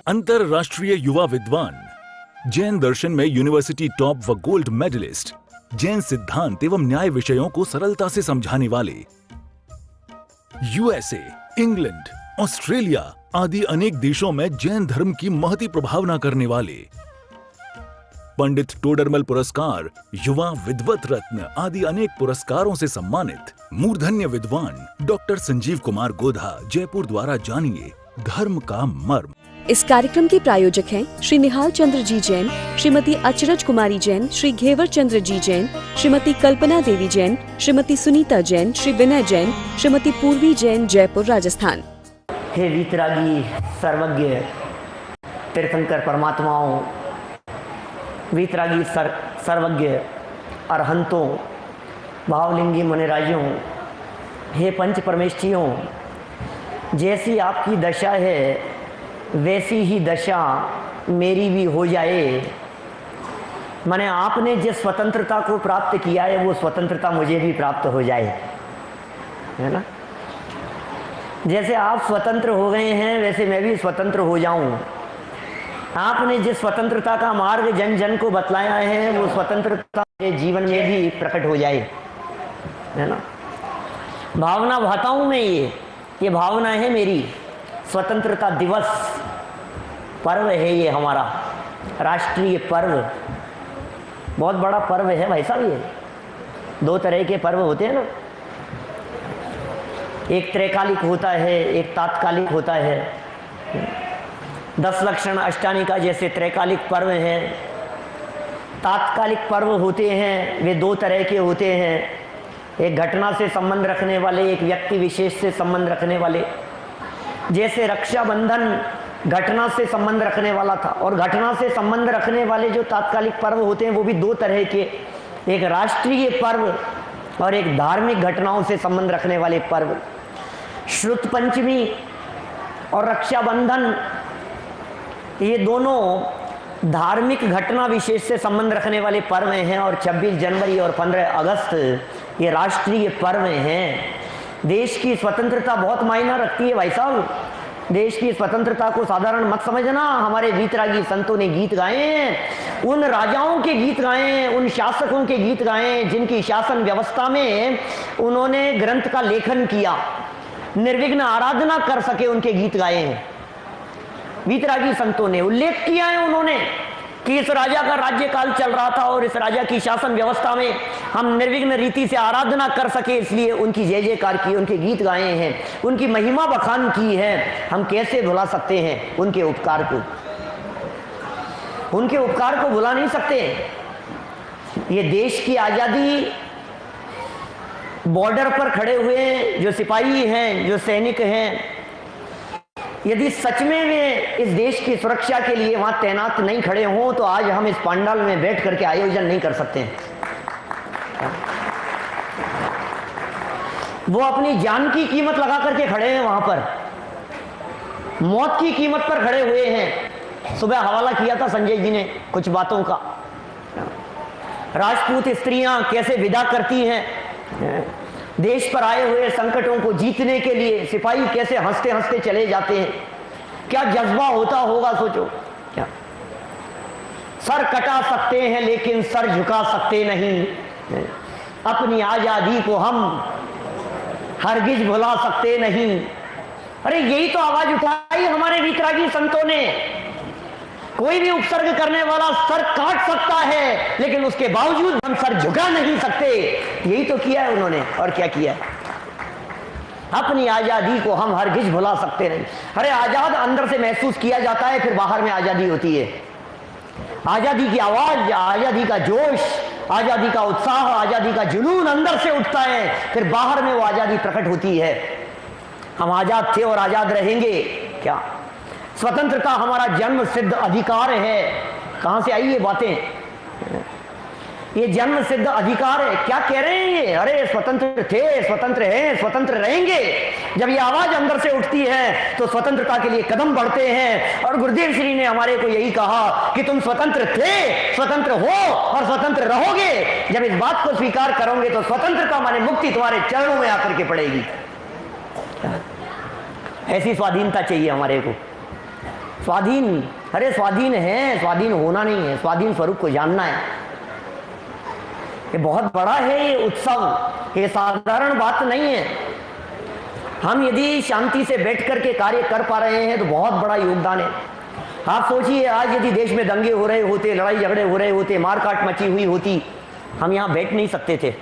अंतरराष्ट्रीय युवा विद्वान, जैन दर्शन में यूनिवर्सिटी टॉप व गोल्ड मेडलिस्ट, जैन सिद्धांत एवं न्याय विषयों को सरलता से समझाने वाले, यूएसए, इंग्लैंड, ऑस्ट्रेलिया आदि अनेक देशों में जैन धर्म की महती प्रभावना करने वाले, पंडित टोडरमल पुरस्कार, युवा विद्वत रत्न आदि अनेक पुरस्कारों से सम्मानित मूर्धन्य विद्वान डॉक्टर संजीव कुमार गोधा जयपुर द्वारा जानिए धर्म का मर्म। इस कार्यक्रम के प्रायोजक हैं श्री निहाल चंद्र जी जैन, श्रीमती अचरज कुमारी जैन, श्री घेवर चंद्र जी जैन, श्रीमती कल्पना देवी जैन, श्रीमती सुनीता जैन, श्री विनय जैन, श्रीमती पूर्वी जैन, जयपुर राजस्थान। हे वीतरागी सर्वज्ञ तीर्थंकर परमात्माओं, वीतरागी सर्वज्ञ अरहंतों, भावलिंगी मुनिराजों, हे पंच परमेष्ठियों, जैसी आपकी दशा है वैसी ही दशा मेरी भी हो जाए। माने आपने जिस स्वतंत्रता को प्राप्त किया है वो स्वतंत्रता मुझे भी प्राप्त हो जाए, है ना। जैसे आप स्वतंत्र हो गए हैं वैसे मैं भी स्वतंत्र हो जाऊं। आपने जिस स्वतंत्रता का मार्ग जन जन को बतलाया है वो स्वतंत्रता के जीवन में भी प्रकट हो जाए, है ना। भावना भाता हूं मैं, ये भावना है मेरी। स्वतंत्रता दिवस पर्व है ये हमारा राष्ट्रीय पर्व, बहुत बड़ा पर्व है भाई साहब। ये दो तरह के पर्व होते हैं ना, एक त्रैकालिक होता है, एक तात्कालिक होता है। 10 लक्षण अष्टानी का जैसे त्रैकालिक पर्व है, तात्कालिक पर्व होते हैं वे दो तरह के होते हैं। एक घटना से संबंध रखने वाले, एक व्यक्ति विशेष से संबंध रखने वाले। जैसे रक्षाबंधन घटना से संबंध रखने वाला था, और घटना से संबंध रखने वाले जो तात्कालिक पर्व होते हैं वो भी दो तरह के, एक राष्ट्रीय पर्व और एक धार्मिक घटनाओं से संबंध रखने वाले पर्व। श्रुत पंचमी और रक्षाबंधन ये दोनों धार्मिक घटना विशेष से संबंध रखने वाले पर्व हैं, और 26 जनवरी और 15 अगस्त ये राष्ट्रीय पर्व हैं। देश की स्वतंत्रता बहुत मायना रखती है भाई साहब। देश की स्वतंत्रता को साधारण मत समझना। हमारे वीतरागी संतों ने गीत गाए हैं, उन राजाओं के गीत गाए हैं, उन शासकों के गीत गाए हैं जिनकी शासन व्यवस्था में उन्होंने ग्रंथ का लेखन किया, निर्विघ्न आराधना कर सके, उनके गीत गाए हैं। वीतरागी संतों ने उल्लेख किया है उन्होंने कि इस राजा का राज्यकाल चल रहा था और इस राजा की शासन व्यवस्था में हम निर्विघ्न रीति से आराधना कर सके, इसलिए उनकी जय जयकार की, उनके गीत गाए हैं, उनकी महिमा बखान की है। हम कैसे भुला सकते हैं उनके उपकार को? उनके उपकार को भुला नहीं सकते। ये देश की आजादी, बॉर्डर पर खड़े हुए जो सिपाही हैं, जो सैनिक हैं, यदि सच में वे इस देश की सुरक्षा के लिए वहां तैनात नहीं खड़े हों तो आज हम इस पंडाल में बैठ करके आयोजन नहीं कर सकते हैं। वो अपनी जान की कीमत लगा करके खड़े हैं, वहां पर मौत की कीमत पर खड़े हुए हैं। सुबह हवाला किया था संजय जी ने कुछ बातों का। राजपूत स्त्रियां कैसे विदा करती हैं देश पर आए हुए संकटों को जीतने के लिए, सिपाही कैसे हंसते हंसते चले जाते हैं। क्या जज्बा होता होगा, सोचो। क्या सर कटा सकते हैं लेकिन सर झुका सकते नहीं। अपनी आजादी को हम हरगिज भुला सकते नहीं। अरे यही तो आवाज उठाई हमारे वीतरागी संतों ने। कोई भी उपसर्ग करने वाला सर काट सकता है लेकिन उसके बावजूद हम सर झुका नहीं सकते। यही तो किया है उन्होंने। और क्या किया है? अपनी आजादी को हम हरगिज भुला सकते नहीं। अरे आजाद अंदर से महसूस किया जाता है, फिर बाहर में आजादी होती है। आजादी की आवाज, आजादी का जोश, आजादी का उत्साह, आजादी का जुनून अंदर से उठता है, फिर बाहर में वो आजादी प्रकट होती है। हम आजाद थे और आजाद रहेंगे। क्या स्वतंत्रता हमारा जन्म सिद्ध अधिकार है? कहां से आई ये बातें? ये जन्म सिद्ध अधिकार है। क्या कह रहे हैं ये? अरे स्वतंत्र थे, स्वतंत्र हैं, स्वतंत्र रहेंगे। जब ये आवाज अंदर से उठती है तो स्वतंत्रता के लिए कदम बढ़ते हैं। और गुरुदेव श्री ने हमारे को यही कहा कि तुम स्वतंत्र थे, स्वतंत्र हो और स्वतंत्र रहोगे। जब इस बात को स्वीकार करोगे तो स्वतंत्रता माने मुक्ति तुम्हारे चरणों में आकर के पड़ेगी। ऐसी स्वाधीनता चाहिए हमारे को। स्वाधीन, अरे स्वाधीन है, स्वाधीन होना नहीं है, स्वाधीन स्वरूप को जानना है। ये बहुत बड़ा है ये उत्सव, ये साधारण बात नहीं है। हम यदि शांति से बैठ करके कार्य कर पा रहे हैं तो बहुत बड़ा योगदान है। आप सोचिए, आज यदि देश में दंगे हो रहे होते, लड़ाई झगड़े हो रहे होते, मारकाट मची हुई होती, हम यहाँ बैठ नहीं सकते थे।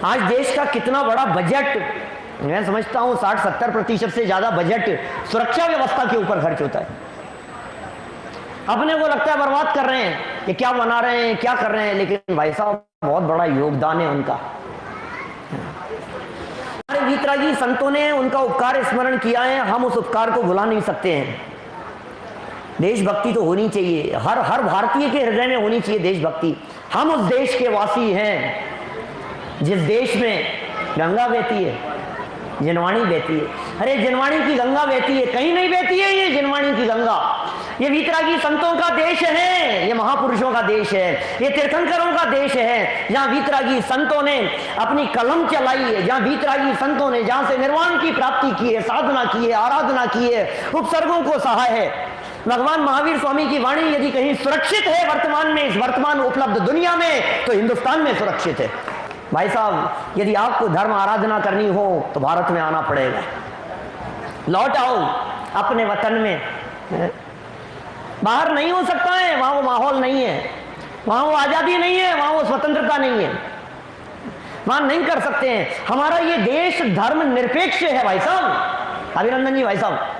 आज देश का कितना बड़ा बजट, मैं समझता हूँ 60-70% से ज्यादा बजट सुरक्षा व्यवस्था के ऊपर खर्च होता है। अपने को लगता है बर्बाद कर रहे हैं, ये क्या बना रहे हैं, क्या कर रहे हैं, लेकिन भाई साहब बहुत बड़ा योगदान है उनका। हमारे वीतरागी संतों ने उनका उपकार स्मरण किया है, हम उस उपकार को भुला नहीं सकते हैं। देशभक्ति तो होनी चाहिए, हर भारतीय के हृदय में होनी चाहिए देशभक्ति। हम उस देश के वासी हैं जिस देश में गंगा बहती है, जिनवाणी बहती है। अरे जिनवाणी की गंगा बहती है, कहीं नहीं बहती है ये जिनवाणी की गंगा। ये वीतरागी संतों का देश है, ये महापुरुषों का देश है, ये तीर्थंकरों का देश है, जहाँ वीतरागी संतों ने अपनी कलम चलाई है, जहाँ वीतरागी संतों ने जहाँ से निर्वाण की प्राप्ति की है, साधना की है, आराधना की है, उपसर्गों को सहा है। भगवान महावीर स्वामी की वाणी यदि कहीं सुरक्षित है वर्तमान में, इस वर्तमान उपलब्ध दुनिया में, तो हिंदुस्तान में सुरक्षित है। भाई साहब, यदि आपको धर्म आराधना करनी हो तो भारत में आना पड़ेगा। लौट आओ अपने वतन में, बाहर नहीं हो सकता है, वहां वो माहौल नहीं है, वहां वो आजादी नहीं है, वहां वो स्वतंत्रता नहीं है, वहां नहीं कर सकते हैं। हमारा ये देश धर्म निरपेक्ष है भाई साहब, अभिनंदन जी भाई साहब,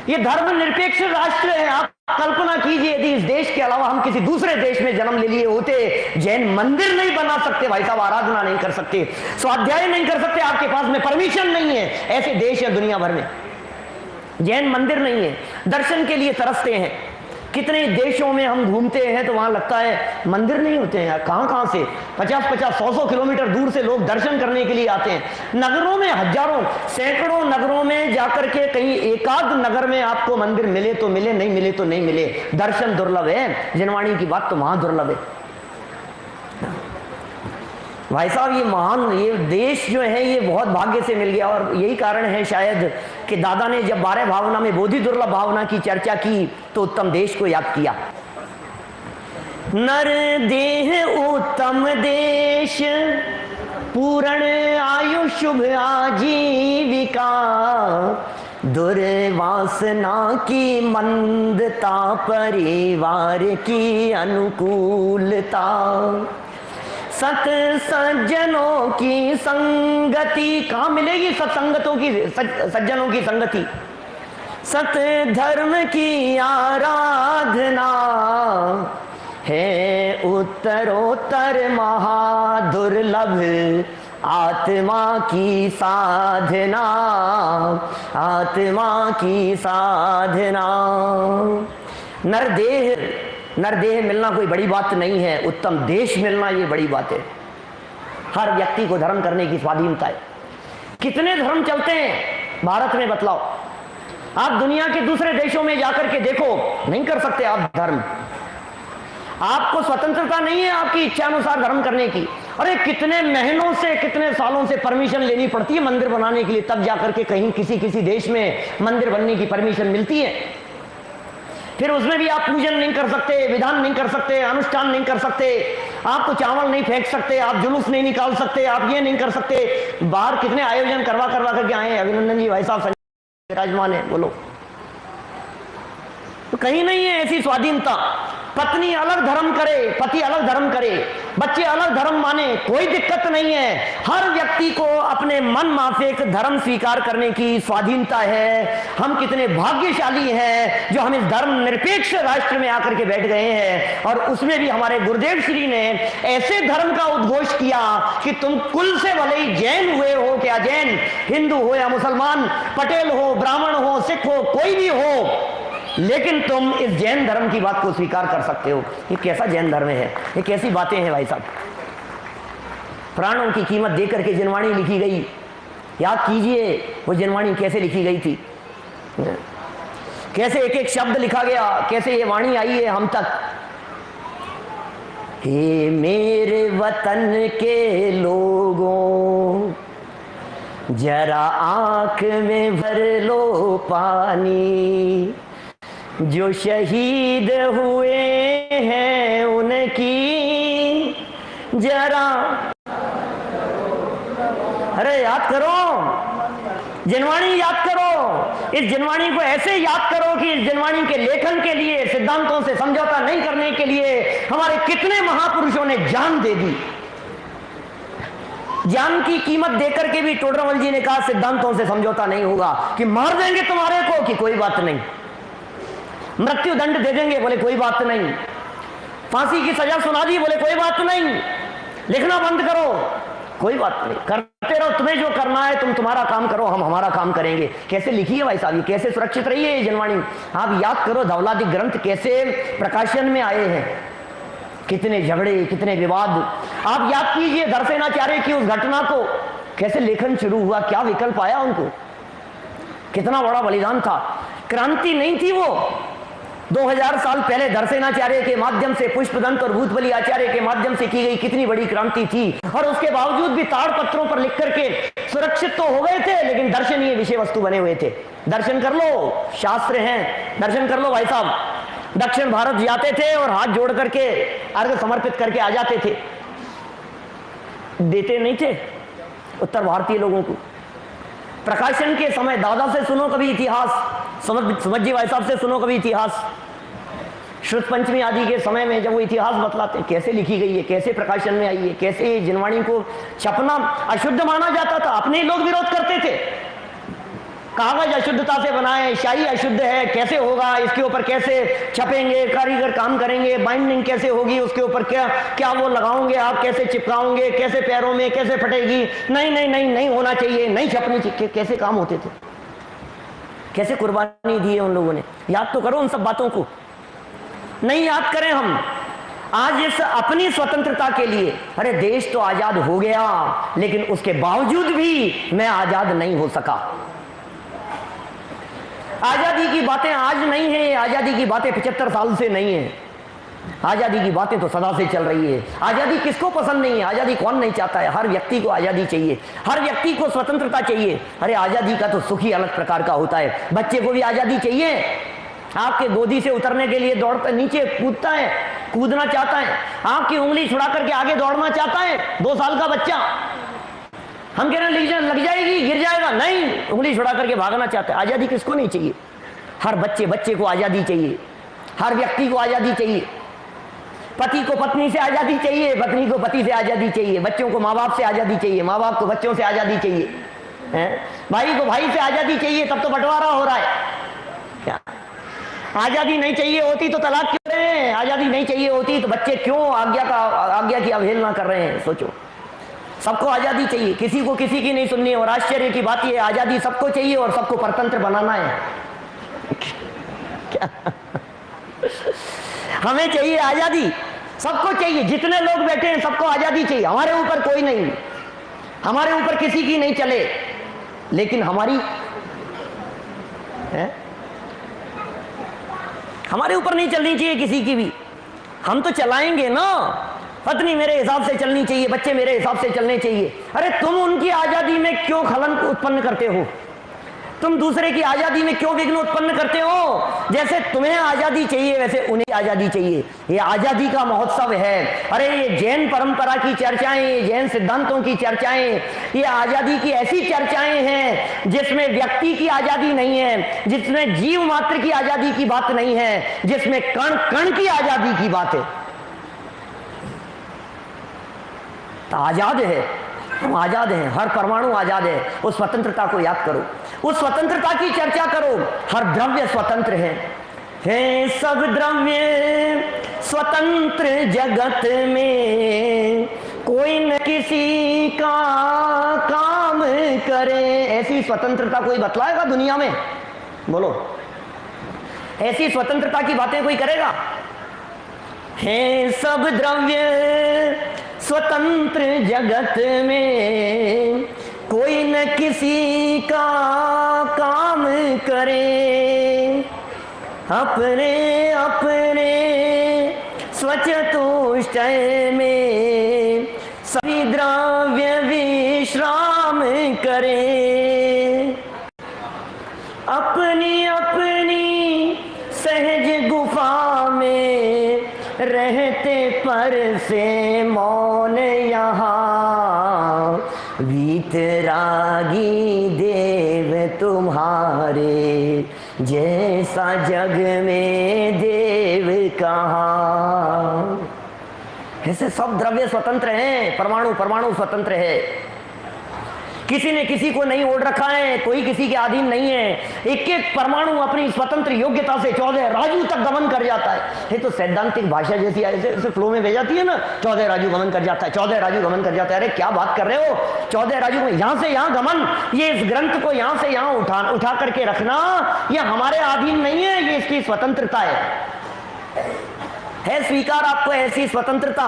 ये धर्म निरपेक्ष राष्ट्र है। आप कल्पना कीजिए यदि इस देश के अलावा हम किसी दूसरे देश में जन्म ले लिए होते, जैन मंदिर नहीं बना सकते भाई साहब, आराधना नहीं कर सकते, स्वाध्याय नहीं कर सकते, आपके पास में परमिशन नहीं है। ऐसे देश है दुनिया भर में, जैन मंदिर नहीं है, दर्शन के लिए तरसते हैं। कितने देशों में हम घूमते हैं तो वहां लगता है मंदिर नहीं होते हैं, कहां कहां से 50-50, 100-100 किलोमीटर दूर से लोग दर्शन करने के लिए आते हैं। नगरों में हजारों, सैकड़ों नगरों में जाकर के कहीं एकाध नगर में आपको मंदिर मिले तो मिले, नहीं मिले तो नहीं मिले। दर्शन दुर्लभ है, जिनवाणी की बात तो वहां दुर्लभ है। भाई साहब, ये महान, ये देश जो है ये बहुत भाग्य से मिल गया। और यही कारण है शायद कि दादा ने जब 12 भावना में बोधि दुर्लभ भावना की चर्चा की तो उत्तम देश को याद किया। नर देह उत्तम देश, पूर्ण आयु शुभ आजीविका, दुर्वासना की मंदता, परिवार की अनुकूलता, सत सज्जनों की संगति। कहाँ मिलेगी सत्संगतों की, सज्जनों की संगति? सत धर्म की आराधना है उत्तरोत्तर महादुर्लभ, आत्मा की साधना, आत्मा की साधना। नरदेह मिलना कोई बड़ी बात नहीं है, उत्तम देश मिलना ये बड़ी बात है। हर व्यक्ति को धर्म करने की स्वाधीनता है। कितने धर्म चलते हैं भारत में बतलाओ? आप दुनिया के दूसरे देशों में जाकर के देखो, नहीं कर सकते आप धर्म। आपको स्वतंत्रता नहीं है आपकी इच्छा अनुसार धर्म करने की। अरे कितने महीनों से, कितने सालों से परमिशन लेनी पड़ती है मंदिर बनाने के लिए, तब जाकर के कहीं किसी देश में मंदिर बनने की परमिशन मिलती है। फिर उसमें भी आप पूजन नहीं कर सकते, विधान नहीं कर सकते, अनुष्ठान नहीं कर सकते, आप तो चावल नहीं फेंक सकते, आप जुलूस नहीं निकाल सकते, आप ये नहीं कर सकते। बाहर कितने आयोजन करवा करके आए हैं अभिनंदन जी भाई साहब, विराजमान है, बोलो। तो कहीं नहीं है ऐसी स्वाधीनता। पत्नी अलग धर्म करे, पति अलग धर्म करे, बच्चे अलग धर्म माने, कोई दिक्कत नहीं है। हर व्यक्ति को अपने मन माफिक धर्म स्वीकार करने की स्वाधीनता है। हम कितने भाग्यशाली हैं जो हम इस धर्म निरपेक्ष राष्ट्र में आकर के बैठ गए हैं। और उसमें भी हमारे गुरुदेव श्री ने ऐसे धर्म का उद्घोष किया कि तुम कुल से भले ही जैन हुए हो क्या जैन, हिंदू हो या मुसलमान, पटेल हो, ब्राह्मण हो, सिख हो, कोई भी हो, लेकिन तुम इस जैन धर्म की बात को स्वीकार कर सकते हो। ये कैसा जैन धर्म है, ये कैसी बातें हैं भाई साहब। प्राणों की कीमत देकर के जिनवाणी लिखी गई। याद कीजिए वो जिनवाणी कैसे लिखी गई थी, कैसे एक एक शब्द लिखा गया, कैसे ये वाणी आई है हम तक। हे मेरे वतन के लोगों, जरा आंख में भर लो पानी, जो शहीद हुए हैं उनकी जरा, अरे याद करो, जिनवाणी याद करो। इस जिनवाणी को ऐसे याद करो कि इस जिनवाणी के लेखन के लिए, सिद्धांतों से समझौता नहीं करने के लिए हमारे कितने महापुरुषों ने जान दे दी। जान की कीमत देकर के भी टोडरमल जी ने कहा सिद्धांतों से समझौता नहीं होगा, कि मार देंगे तुम्हारे को, कि कोई बात नहीं, मृत्यु दंड दे देंगे, बोले कोई बात नहीं, फांसी की सजा सुना दी, बोले कोई बात नहीं, लिखना बंद करो, कोई बात नहीं, करते रहो, तुम्हें जो करना है तुम तुम्हारा काम करो, हम हमारा काम करेंगे। कैसे लिखी है भाई साहब, ये कैसे सुरक्षित रही है ये जिनवाणी। आप याद करो धवलादि ग्रंथ कैसे प्रकाशन में आए हैं, कितने झगड़े, कितने विवाद। आप याद कीजिए दर्शनाचार्य की उस घटना को, कैसे लेखन शुरू हुआ, क्या विकल्प आया उनको, कितना बड़ा बलिदान था। क्रांति नहीं थी वो, 2000 साल पहले दर्शनाचार्य के माध्यम से, पुष्पदंत और भूतबली आचार्य के माध्यम से की गई कितनी बड़ी क्रांति थी। और उसके बावजूद भी ताड़ पत्रों पर लिख करके सुरक्षित तो हो गए थे, लेकिन दर्शनीय विषय वस्तु बने हुए थे। दर्शन कर लो, शास्त्र हैं, दर्शन कर लो भाई साहब। दक्षिण भारत जाते थे और हाथ जोड़ करके अर्घ समर्पित करके आ जाते थे, देते नहीं थे उत्तर भारतीय लोगों को। प्रकाशन के समय दादा से सुनो कभी इतिहास, समझ जी भाई साहब से सुनो कभी इतिहास। श्रुत पंचमी आदि के समय में जब वो इतिहास बतलाते हैं कैसे लिखी गई है, कैसे प्रकाशन में आई है, कैसे जिनवाणी को छपना अशुद्ध माना जाता था, अपने लोग विरोध करते थे। कागज अशुद्धता से बनाए, शाही अशुद्ध है, कैसे होगा, इसके ऊपर कैसे छपेंगे, कारीगर काम करेंगे, बाइंडिंग कैसे होगी, उसके ऊपर क्या क्या वो लगाओगे आप, कैसे चिपकाओगे, कैसे पैरों में कैसे फटेगी, नहीं नहीं नहीं नहीं होना चाहिए, नहीं छपनी चाहिए, कैसे काम होते थे, कैसे कुर्बानी दी है उन लोगों ने। याद तो करो उन सब बातों को, नहीं याद करें हम आज इस अपनी स्वतंत्रता के लिए। अरे देश तो आजाद हो गया, लेकिन उसके बावजूद भी मैं आजाद नहीं हो सका। आजादी की बातें आज नहीं है, आजादी की बातें 75 साल से नहीं है, आजादी की बातें तो सदा से चल रही है। आजादी किसको पसंद नहीं है, आजादी कौन नहीं चाहता है, हर व्यक्ति को आजादी चाहिए, हर व्यक्ति को स्वतंत्रता चाहिए। अरे आजादी का तो सुख ही अलग प्रकार का होता है। बच्चे को भी आजादी चाहिए, आपके गोदी से उतरने के लिए दौड़ता, नीचे कूदता है, कूदना चाहता है, आपकी उंगली छुड़ा करके आगे दौड़ना चाहता है 2 साल का बच्चा। हम कह रहे हैं लग जाएगी, गिर जाएगा, नहीं, उंगली छुड़ा करके भागना चाहता है। आजादी किसको नहीं चाहिए, हर बच्चे को आजादी चाहिए, हर व्यक्ति को आजादी चाहिए। पति को पत्नी से आजादी चाहिए, पत्नी को पति से आजादी चाहिए, बच्चों को माँ बाप से आजादी चाहिए, माँ बाप को बच्चों से आजादी चाहिए, भाई को भाई से आजादी चाहिए। तब तो बंटवारा हो रहा है। क्या आजादी नहीं चाहिए होती तो तलाक क्यों रहे हैं, आजादी नहीं चाहिए होती तो बच्चे क्यों आज्ञा की अवहेलना कर रहे हैं। सोचो, सबको आजादी चाहिए, किसी को किसी की नहीं सुननी है। और आश्चर्य की बात यह, आजादी सबको चाहिए और सबको परतंत्र बनाना है। क्या हमें चाहिए आजादी, सबको चाहिए, जितने लोग बैठे हैं सबको आजादी चाहिए। हमारे ऊपर कोई नहीं, हमारे ऊपर किसी की नहीं चले, लेकिन हमारी है, हमारे ऊपर नहीं चलनी चाहिए किसी की भी। हम तो चलाएंगे ना, पत्नी मेरे हिसाब से चलनी चाहिए, बच्चे मेरे हिसाब से चलने चाहिए। अरे तुम उनकी आजादी में क्यों खलन उत्पन्न करते हो, तुम दूसरे की आजादी में क्यों विघ्न उत्पन्न करते हो। जैसे तुम्हें आजादी चाहिए वैसे उन्हें आजादी चाहिए। ये आजादी का महोत्सव है। अरे ये जैन परंपरा की चर्चाएं, ये जैन सिद्धांतों की चर्चाएं, ये आजादी की ऐसी चर्चाएं हैं जिसमें व्यक्ति की आजादी नहीं है, जिसमें जीव मात्र की आजादी की बात नहीं है, जिसमें कण कण की आजादी की बात है। तो आजाद है, हम आजाद हैं, हर परमाणु आजाद है। उस स्वतंत्रता को याद करो, उस स्वतंत्रता की चर्चा करो। हर द्रव्य स्वतंत्र है सब द्रव्य स्वतंत्र जगत में, कोई न किसी का काम करे। ऐसी स्वतंत्रता कोई बतलाएगा दुनिया में, बोलो, ऐसी स्वतंत्रता की बातें कोई करेगा। है सब द्रव्य स्वतंत्र जगत में, कोई न किसी का काम करे, अपने अपने स्वचतुष्ट में सभी द्रव्य विश्राम करे, अपनी अपनी सहज गुफा में रहते पर से मौन यहाँ, वीतरागी देव तुम्हारे जैसा जग में देव कहाँ। ऐसे सब द्रव्य स्वतंत्र हैं, परमाणु परमाणु स्वतंत्र है, किसी ने किसी को नहीं ओढ़ रखा है, कोई किसी के अधीन नहीं है। एक एक परमाणु अपनी स्वतंत्र योग्यता से 14 राजू तक गमन कर जाता है। ये तो सैद्धांतिक भाषा जैसी ऐसे फ्लो में भेज जाती है ना, 14 राजू गमन कर जाता है, 14 राजू गमन कर जाता है। अरे क्या बात कर रहे हो, 14 राजू को यहां से यहां गमन, ये इस ग्रंथ को यहां से यहां उठा करके रखना, ये हमारे अधीन नहीं है, ये इसकी स्वतंत्रता है स्वीकार आपको ऐसी स्वतंत्रता।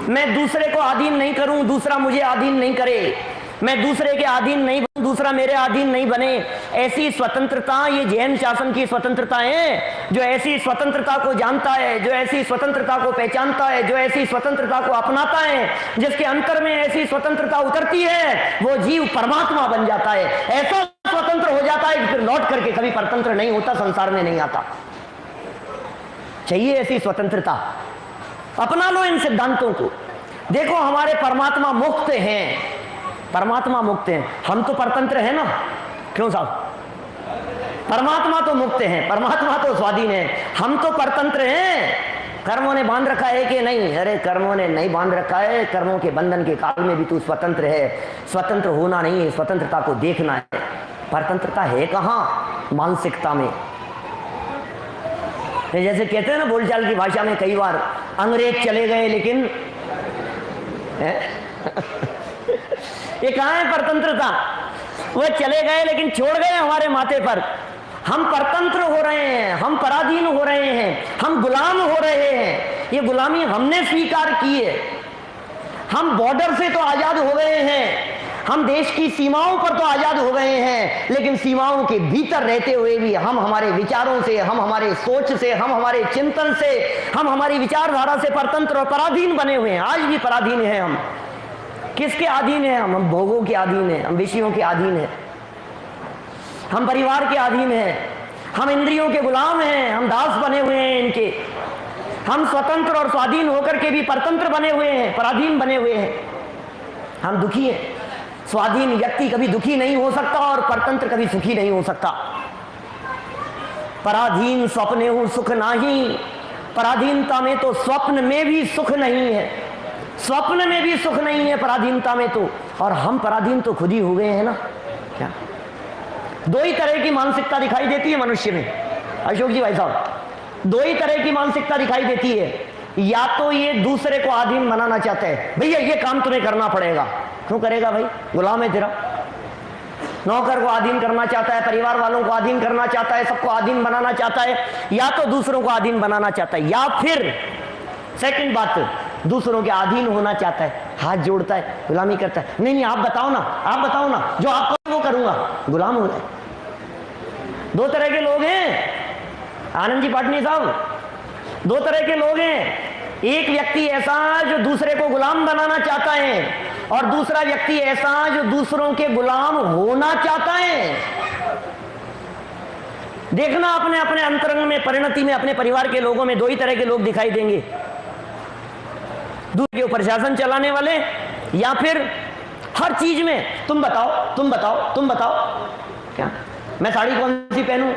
मैं दूसरे को अधीन नहीं करूं, दूसरा मुझे अधीन नहीं करे, मैं दूसरे के अधीन नहीं बनूं, दूसरा मेरे अधीन नहीं बने, ऐसी स्वतंत्रता ये जैन शासन की स्वतंत्रता है। जो ऐसी स्वतंत्रता को जानता है, जो ऐसी स्वतंत्रता को पहचानता है, जो ऐसी स्वतंत्रता को अपनाता है, जिसके अंतर में ऐसी स्वतंत्रता उतरती है, वो जीव परमात्मा बन जाता है। ऐसा स्वतंत्र हो जाता है कि फिर लौट करके कभी परतंत्र नहीं होता, संसार में नहीं आता। चाहिए ऐसी स्वतंत्रता, अपना लो इन सिद्धांतों को। देखो हमारे परमात्मा मुक्त हैं, परमात्मा मुक्त हैं, हम तो परतंत्र हैं ना, क्यों साहब? परमात्मा तो मुक्त हैं, परमात्मा तो स्वाधीन है, हम तो परतंत्र हैं। कर्मों ने बांध रखा है कि नहीं? अरे कर्मों ने नहीं बांध रखा है, कर्मों के बंधन के काल में भी तू स्वतंत्र है। स्वतंत्र होना नहीं है, स्वतंत्रता को देखना है। परतंत्रता है कहाँ? मानसिकता में। जैसे कहते हैं ना बोलचाल की भाषा में कई बार, अंग्रेज चले गए लेकिन ये कहाँ है परतंत्रता? वो चले गए लेकिन छोड़ गए हमारे माथे पर। हम परतंत्र हो रहे हैं, हम पराधीन हो रहे हैं, हम गुलाम हो रहे हैं। ये गुलामी हमने स्वीकार की है। हम बॉर्डर से तो आजाद हो गए हैं, हम देश की सीमाओं पर तो आजाद हो गए हैं, लेकिन सीमाओं के भीतर रहते हुए भी हम हमारे विचारों से, हम हमारे सोच से, हम हमारे चिंतन से, हम हमारी विचारधारा से परतंत्र और पराधीन बने हुए हैं। आज भी पराधीन हैं हम। किसके अधीन है? हम भोगों के अधीन है, हम विषयों के अधीन है, हम परिवार के अधीन है, हम इंद्रियों के गुलाम हैं, हम दास बने हुए हैं इनके। हम स्वतंत्र और स्वाधीन होकर के भी परतंत्र बने हुए हैं, पराधीन बने हुए हैं। हम दुखी हैं। स्वाधीन व्यक्ति कभी दुखी नहीं हो सकता और परतंत्र कभी सुखी नहीं हो सकता। पराधीन स्वप्ने हूं सुख नाही, पराधीनता में तो स्वप्न में भी सुख नहीं है, स्वप्न में भी सुख नहीं है पराधीनता में तो। और हम पराधीन तो खुद ही हो गए हैं ना। क्या दो ही तरह की मानसिकता दिखाई देती है मनुष्य में, अशोक जी भाई साहब, दो ही तरह की मानसिकता दिखाई देती है। या तो ये दूसरे को अधीन बनाना चाहते हैं, भैया ये काम तुम्हें करना पड़ेगा। क्यों करेगा भाई? गुलाम है तेरा। नौकर को अधीन करना चाहता है, परिवार वालों को अधीन करना चाहता है, सबको अधीन बनाना चाहता है, या तो दूसरों को अधीन बनाना चाहता है, या फिर सेकंड बात, दूसरों के अधीन होना चाहता है, हाथ जोड़ता है, गुलामी करता है। नहीं नहीं आप बताओ ना, आप बताओ ना, जो आप करो वो करूंगा। गुलाम हो रहा है। दो तरह के लोग हैं आनंद जी पाटनी साहब, दो तरह के लोग हैं। एक व्यक्ति ऐसा जो दूसरे को गुलाम बनाना चाहता है, और दूसरा व्यक्ति ऐसा जो दूसरों के गुलाम होना चाहता है। देखना अपने अपने अंतरंग में, परिणति में, अपने परिवार के लोगों में दो ही तरह के लोग दिखाई देंगे। दूसरे के ऊपर शासन चलाने वाले, या फिर हर चीज में तुम बताओ तुम बताओ तुम बताओ। क्या मैं साड़ी कौन सी पहनूं,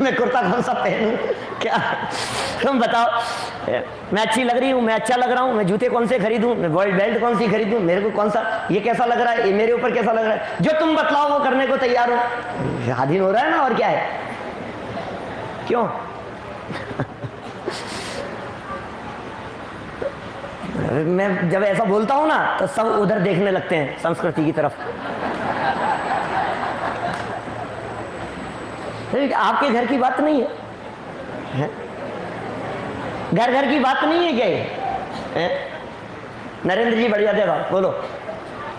मैं कुर्ता कौन सा पहनूं, क्या तुम बताओ। मैं अच्छी लग रही हूं, मैं अच्छा लग रहा हूं, मैं जूते कौन से खरीदूं, मैं बेल्ट कौन सी खरीदूं, मेरे को कौन सा, ये कैसा लग रहा है, ये मेरे ऊपर कैसा लग रहा है। जो तुम बतलाओ वो करने को तैयार हो। अधीन हो रहा है ना, और क्या है? क्यों? मैं जब ऐसा बोलता हूं ना तो सब उधर देखने लगते हैं, संस्कृति की तरफ। आपके घर की बात नहीं है, घर घर की बात नहीं है क्या ये? नरेंद्र जी बढ़िया थे बात, बोलो।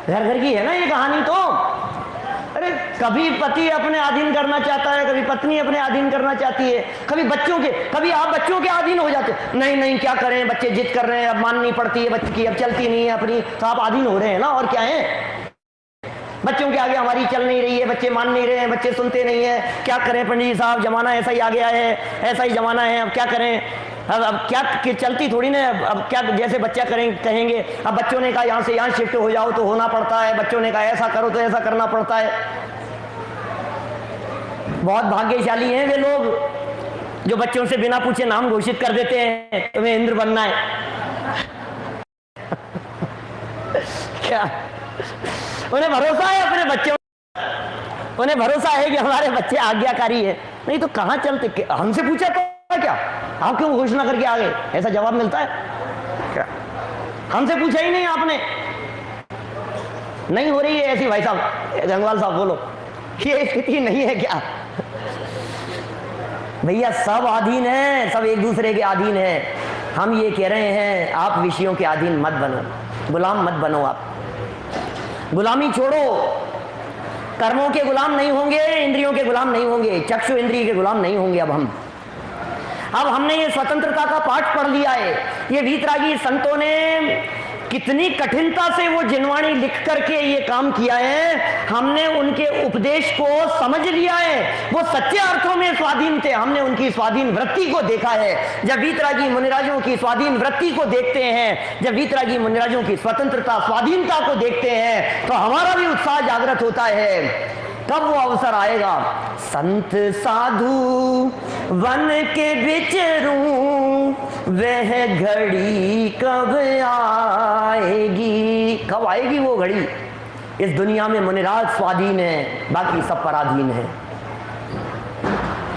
घर घर की है ना ये कहानी तो। अरे कभी पति अपने अधीन करना चाहता है, कभी पत्नी अपने अधीन करना चाहती है, कभी बच्चों के, कभी आप बच्चों के अधीन हो जाते हैं। नहीं नहीं क्या करें, बच्चे जिद कर रहे हैं, अब माननी पड़ती है बच्चे की, अब चलती नहीं है अपनी, तो आप अधीन हो रहे हैं ना, और क्या है? बच्चों के आगे हमारी चल नहीं रही है, बच्चे मान नहीं रहे हैं, बच्चे सुनते नहीं हैं। क्या करें पंडित जी साहब, जमाना ऐसा ही आ गया है, ऐसा ही जमाना है, अब क्या करें। अब क्या कि चलती थोड़ी ना, अब क्या जैसे बच्चा कहेंगे। अब बच्चों ने कहा यहाँ से यहाँ शिफ्ट हो जाओ तो होना पड़ता है, बच्चों ने कहा ऐसा करो तो ऐसा करना पड़ता है। बहुत भाग्यशाली हैं वे लोग जो बच्चों से बिना पूछे नाम घोषित कर देते हैं, तुम्हें इंद्र बनना है। क्या उन्हें भरोसा है अपने बच्चों, उन्हें भरोसा है कि हमारे बच्चे आज्ञाकारी है। नहीं तो कहां चलते। हमसे पूछा तो क्या, आप क्यों घोषणा करके आ गए, ऐसा जवाब मिलता है क्या? हमसे पूछा ही नहीं आपने। नहीं हो रही है ऐसी भाई साहब, गंगवाल साहब बोलो, ये स्थिति नहीं है क्या? भैया सब अधीन है, सब एक दूसरे के अधीन है। हम ये कह रहे हैं आप विषयों के अधीन मत बनो, गुलाम मत बनो। आप गुलामी छोड़ो, कर्मों के गुलाम नहीं होंगे, इंद्रियों के गुलाम नहीं होंगे, चक्षु इंद्रिय के गुलाम नहीं होंगे। अब हमने ये स्वतंत्रता का पाठ पढ़ लिया है। ये वीतरागी संतों ने कितनी कठिनता से वो जिनवाणी लिख करके ये काम किया है। हमने उनके उपदेश को समझ लिया है, वो सच्चे अर्थों में स्वाधीन थे। हमने उनकी स्वाधीन वृत्ति को देखा है। जब वीतरागी मुनिराजों की स्वाधीन वृत्ति को देखते हैं, जब वीतरागी मुनिराजों की स्वतंत्रता स्वाधीनता को देखते हैं, तो हमारा भी उत्साह जागृत होता है। तब वो अवसर आएगा, संत साधु वन के विचरूं, वह घड़ी कब आएगी। कब आएगी वो घड़ी? इस दुनिया में मुनिराज स्वाधीन है, बाकी सब पराधीन है।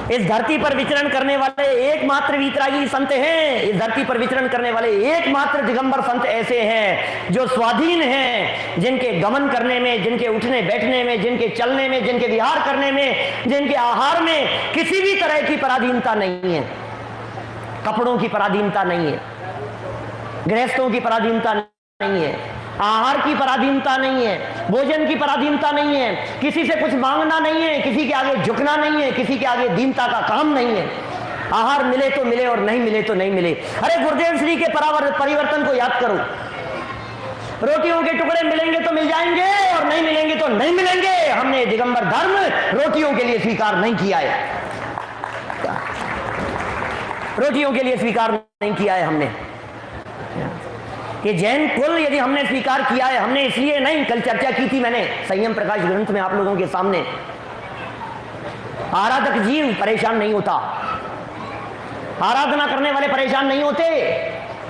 इस धरती पर विचरण करने वाले एकमात्र वीतरागी संत हैं। इस धरती पर विचरण करने वाले एकमात्र दिगंबर संत ऐसे हैं जो स्वाधीन हैं, जिनके गमन करने में, जिनके उठने बैठने में, जिनके चलने में, जिनके विहार करने में, जिनके आहार में किसी भी तरह की पराधीनता नहीं है। कपड़ों की पराधीनता नहीं है, गृहस्थों की पराधीनता नहीं है, आहार की पराधीनता नहीं है, भोजन की पराधीनता नहीं है, किसी से कुछ मांगना नहीं है, किसी के आगे झुकना नहीं है, किसी के आगे दीनता का काम नहीं है। आहार मिले तो मिले और नहीं मिले तो नहीं मिले। अरे गुरुदेव श्री के परिवर्तन को याद करो। रोटियों के टुकड़े मिलेंगे तो मिल जाएंगे और नहीं मिलेंगे तो नहीं मिलेंगे। हमने दिगंबर धर्म रोटियों के लिए स्वीकार नहीं किया है, रोटियों के लिए स्वीकार नहीं किया है हमने। ये जैन कुल यदि हमने स्वीकार किया है, हमने इसलिए नहीं, कल चर्चा की थी मैंने संयम प्रकाश ग्रंथ में आप लोगों के सामने। आराधक जीव परेशान नहीं होता, आराधना करने वाले परेशान नहीं होते।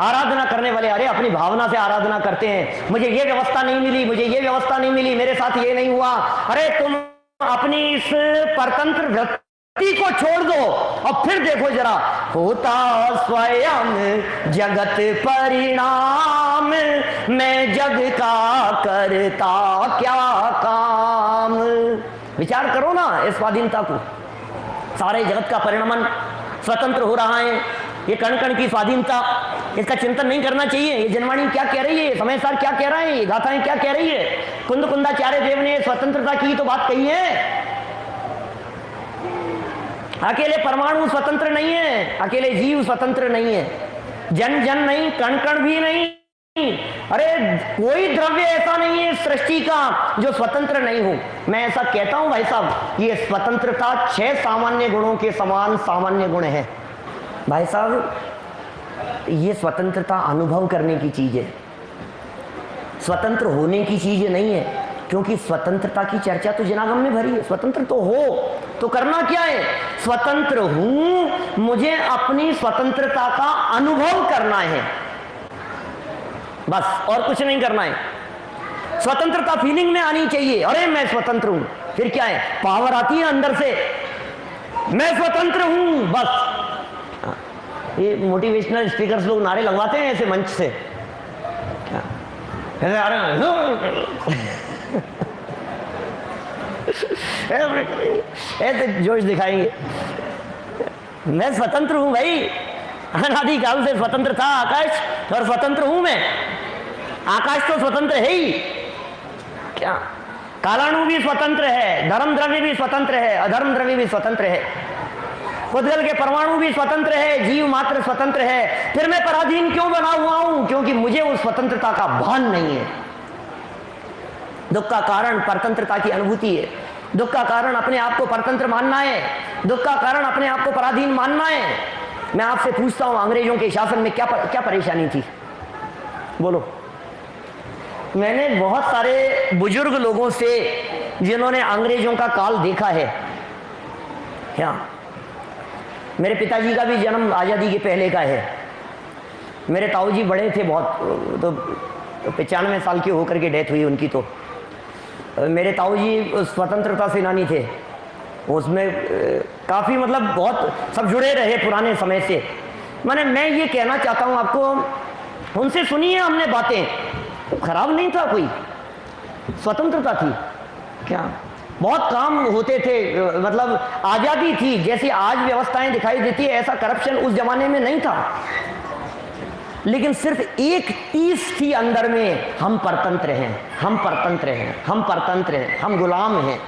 आराधना करने वाले अरे अपनी भावना से आराधना करते हैं। मुझे ये व्यवस्था नहीं मिली, मुझे ये व्यवस्था नहीं मिली, मेरे साथ ये नहीं हुआ। अरे तुम अपनी इस परतंत्र वृत्ति को छोड़ दो और फिर देखो जरा, होता स्वयं जगत परिणाम, मैं जग का करता क्या काम। विचार करो ना इस स्वाधीनता को। सारे जगत का परिणामन स्वतंत्र हो रहा है, ये कण कण की स्वाधीनता, इसका चिंतन नहीं करना चाहिए। ये जनवाणी क्या कह रही है, समय सार क्या कह रहा है, ये गाथाएं क्या कह रही है। कुंद कुंदाचार्य देव ने स्वतंत्रता की तो बात कही है। अकेले परमाणु स्वतंत्र नहीं है, अकेले जीव स्वतंत्र नहीं है, जन जन नहीं, कण कण भी नहीं। अरे कोई द्रव्य ऐसा नहीं है सृष्टि का जो स्वतंत्र नहीं हो। मैं ऐसा कहता हूं भाई साहब, ये स्वतंत्रता 6 सामान्य गुणों के समान सामान्य गुण है। भाई साहब, ये स्वतंत्रता अनुभव करने की चीज है, स्वतंत्र होने की चीज नहीं है। क्योंकि स्वतंत्रता की चर्चा तो जनागम में भरी है। स्वतंत्र तो हो तो करना क्या है, स्वतंत्र हूं, मुझे अपनी स्वतंत्रता का अनुभव करना है, बस, और कुछ नहीं करना है। स्वतंत्रता फीलिंग में आनी चाहिए, अरे मैं स्वतंत्र हूं। फिर क्या है, पावर आती है अंदर से, मैं स्वतंत्र हूं, बस। ये मोटिवेशनल स्पीकर्स लोग नारे लगवाते हैं ऐसे मंच से, ऐसे जोश दिखाएंगे, मैं स्वतंत्र हूं भाई, अनादिकाल से स्वतंत्र था आकाश और स्वतंत्र हूं मैं। आकाश तो स्वतंत्र है ही, क्या कालाणु भी स्वतंत्र है, धर्म द्रव्य भी स्वतंत्र है, अधर्म द्रव्य भी स्वतंत्र है, उद्गल के परमाणु भी स्वतंत्र है, जीव मात्र स्वतंत्र है। फिर मैं पराधीन क्यों बना हुआ हूं? क्योंकि मुझे उस स्वतंत्रता का भान नहीं है। दुख का कारण परतंत्रता की अनुभूति है, दुख का कारण अपने आप को परतंत्र मानना है, दुख का कारण अपने आप को पराधीन मानना है। मैं आपसे पूछता हूं, अंग्रेजों के शासन में क्या परेशानी थी? बोलो। मैंने बहुत सारे बुजुर्ग लोगों से जिन्होंने अंग्रेजों का काल देखा है, क्या मेरे पिताजी का भी जन्म आज़ादी के पहले का है। मेरे ताऊजी बड़े थे बहुत, तो 95 साल के होकर के डेथ हुई उनकी। तो मेरे ताऊजी स्वतंत्रता सेनानी थे, उसमें काफ़ी मतलब बहुत सब जुड़े रहे पुराने समय से। मैं ये कहना चाहता हूँ आपको, उनसे सुनी है हमने बातें, खराब नहीं था कोई, स्वतंत्रता थी क्या, बहुत काम होते थे, मतलब आज़ादी थी। जैसी आज व्यवस्थाएं दिखाई देती है ऐसा करप्शन उस जमाने में नहीं था। लेकिन सिर्फ एक टीस थी अंदर में, हम परतंत्र हैं, हम परतंत्र हैं, हम परतंत्र हैं, हम गुलाम हैं।